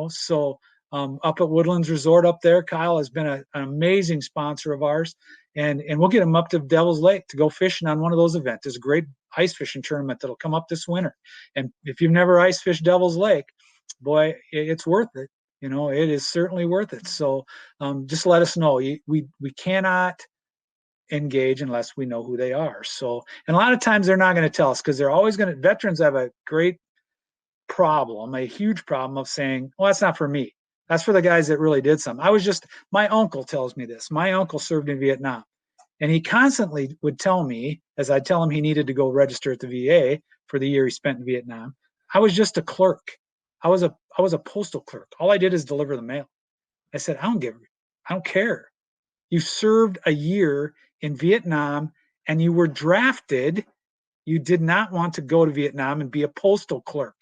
So up at Woodlands Resort up there, Kyle has been an amazing sponsor of ours, and we'll get them up to Devil's Lake to go fishing on one of those events. There's a great ice fishing tournament that'll come up this winter, and if you've never ice fished Devil's Lake, boy, it's worth it. It is certainly worth it. So just let us know. We cannot engage unless we know who they are. So, and a lot of times they're not going to tell us, because veterans have a great problem, a huge problem of saying, well, that's not for me. That's for the guys that really did something. My uncle tells me this. My uncle served in Vietnam, and he constantly would tell me, as I tell him he needed to go register at the VA for the year he spent in Vietnam, I was just a clerk. I was a postal clerk. All I did is deliver the mail. I said, I don't care. You served a year in Vietnam and you were drafted. You did not want to go to Vietnam and be a postal clerk.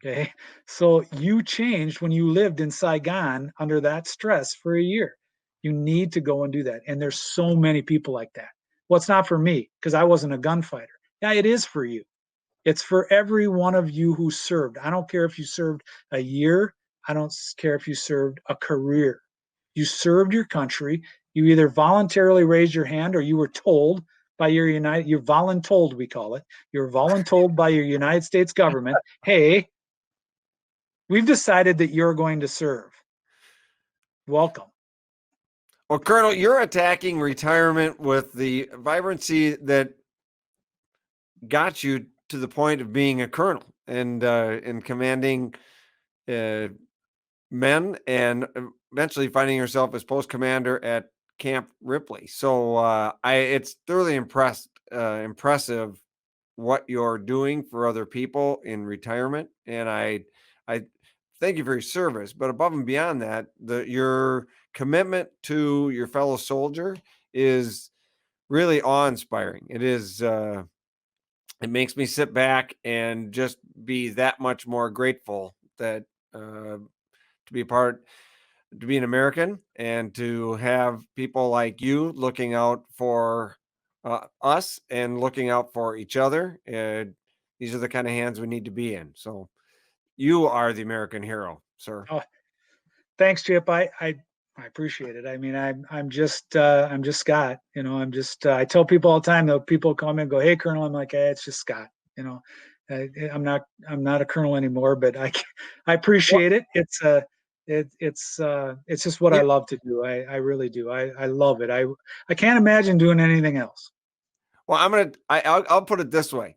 Okay. So you changed when you lived in Saigon under that stress for a year. You need to go and do that. And there's so many people like that. Well, it's not for me because I wasn't a gunfighter. Yeah, it is for you. It's for every one of you who served. I don't care if you served a year. I don't care if you served a career. You served your country. You either voluntarily raised your hand, or you were told by your voluntold, we call it. You're voluntold by your United States government, hey, we've decided that you're going to serve. Welcome. Well, Colonel, you're attacking retirement with the vibrancy that got you to the point of being a colonel and commanding men, and eventually finding yourself as post commander at Camp Ripley. So it's thoroughly impressive what you're doing for other people in retirement, and I thank you for your service. But above and beyond that, your commitment to your fellow soldier is really awe-inspiring. It is. It makes me sit back and just be that much more grateful that to be an American and to have people like you looking out for us and looking out for each other. These are the kind of hands we need to be in. So you are the American hero, sir. Oh, thanks, Chip. I appreciate it. I mean, I'm just Scott. You know, I'm just I tell people all the time, though, people come in and go, "Hey, Colonel," I'm like, "Hey, it's just Scott." You know, I'm not a colonel anymore, but I Well, appreciate it. It's just what I love to do. I really do. I love it. I can't imagine doing anything else. well, I'll put it this way.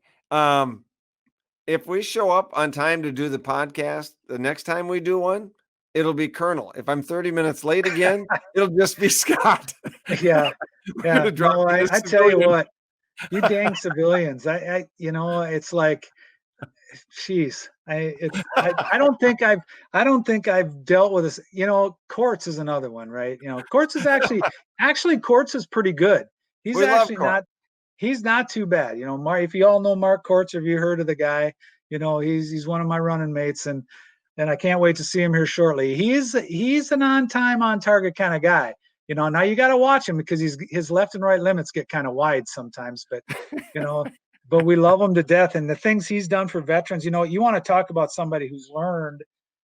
If we show up on time to do the podcast, the next time we do one, it'll be Colonel. If I'm 30 minutes late again, it'll just be Scott. Yeah, We're yeah. gonna drop No, into I tell you civilian. what, you dang civilians. You know, it's like, jeez, I don't think I've dealt with this. You know, Courts is another one, right? You know, Courts is actually Courts is pretty good. He's We love actually Court. he's not too bad. You know, Mark, if you all know Mark Courts, or if you heard of the guy, you know, he's one of my running mates, and I can't wait to see him here shortly. He's an on time, on target kind of guy. You know, now you got to watch him because his left and right limits get kind of wide sometimes, but you know, but we love him to death. And the things he's done for veterans, you know, you want to talk about somebody who's learned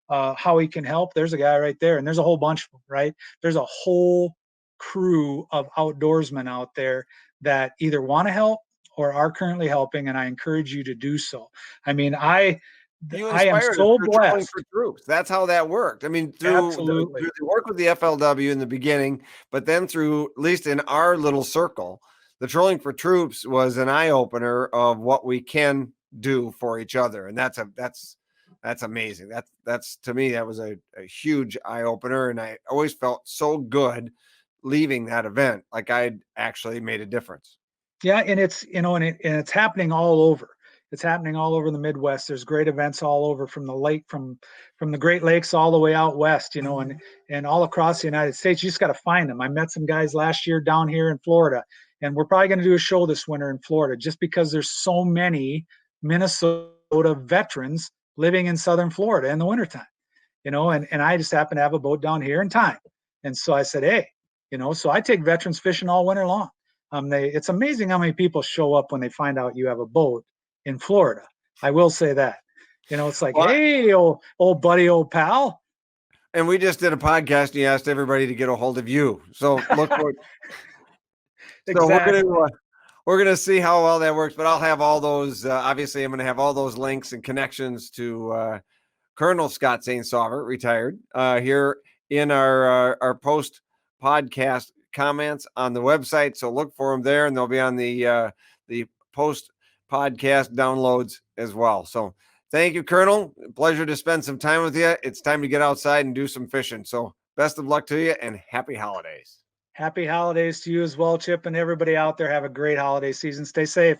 how he can help. There's a guy right there, and there's a whole bunch of them, right? There's a whole crew of outdoorsmen out there that either want to help or are currently helping, and I encourage you to do so. I mean, You I am inspired us so through Trolling blessed. for Troops. That's how that worked. I mean, Absolutely. through the work with the FLW in the beginning, but then through, at least in our little circle, the Trolling for Troops was an eye opener of what we can do for each other, and that's amazing. That's to me that was a huge eye opener, and I always felt so good leaving that event, like I'd actually made a difference. Yeah, and it's, you know, and it's happening all over. It's happening all over the Midwest. There's great events all over, from the lake, from the Great Lakes all the way out west, you know, and all across the United States. You just got to find them. I met some guys last year down here in Florida, and we're probably going to do a show this winter in Florida, just because there's so many Minnesota veterans living in southern Florida in the wintertime, you know, and I just happen to have a boat down here in time. And so I said, hey, you know, so I take veterans fishing all winter long. It's amazing how many people show up when they find out you have a boat in Florida. I will say that. You know, it's like, Well, hey, old buddy, old pal. and we just did a podcast, and you asked everybody to get a hold of you. So look what. So Exactly. we're gonna see how well that works. But I'll have all those. Obviously, I'm gonna have all those links and connections to Colonel Scott St. Sauver, retired, here in our post podcast comments on the website. So look for them there, and they'll be on the post podcast downloads as well. So thank you, Colonel. Pleasure to spend some time with you. It's time to get outside and do some fishing. So best of luck to you, and happy holidays. Happy holidays to you as well, Chip, and everybody out there. Have a great holiday season. Stay safe.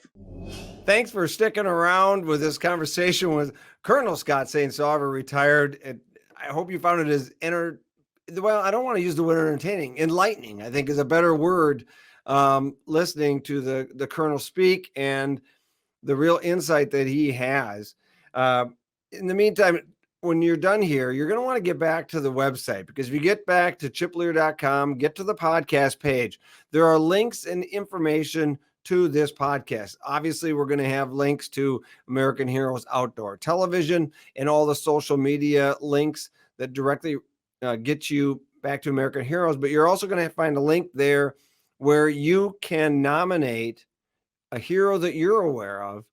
Thanks for sticking around with this conversation with Colonel Scott St. Sauver, retired. And I hope you found it as well, I don't want to use the word entertaining. Enlightening, I think, is a better word. Listening to the Colonel speak and the real insight that he has. In the meantime, when you're done here, you're going to want to get back to the website, because if you get back to chipleer.com, get to the podcast page, there are links and information to this podcast. Obviously, we're going to have links to American Heroes Outdoor Television and all the social media links that directly get you back to American Heroes. But you're also going to find a link there where you can nominate a hero that you're aware of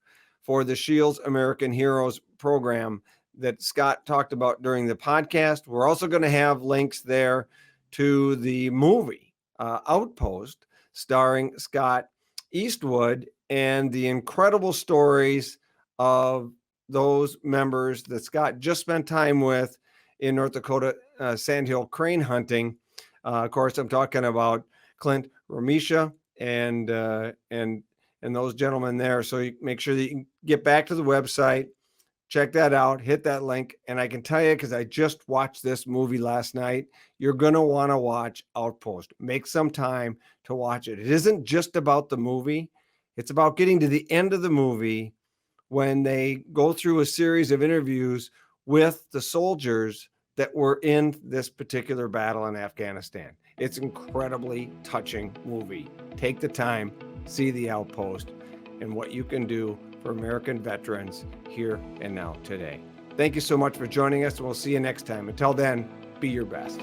for the Shields American Heroes program that Scott talked about during the podcast. We're also going to have links there to the movie Outpost, starring Scott Eastwood, and the incredible stories of those members that Scott just spent time with in North Dakota sandhill crane hunting. Of course, I'm talking about Clint Romisha and those gentlemen there. So you make sure that you can get back to the website, check that out, hit that link. And I can tell you, because I just watched this movie last night, you're going to want to watch Outpost. Make some time to watch it. It isn't just about the movie. It's about getting to the end of the movie when they go through a series of interviews with the soldiers that were in this particular battle in Afghanistan. It's an incredibly touching movie. Take the time, see the outpost and what you can do for American veterans here and now today. Thank you so much for joining us, and we'll see you next time. Until then, be your best.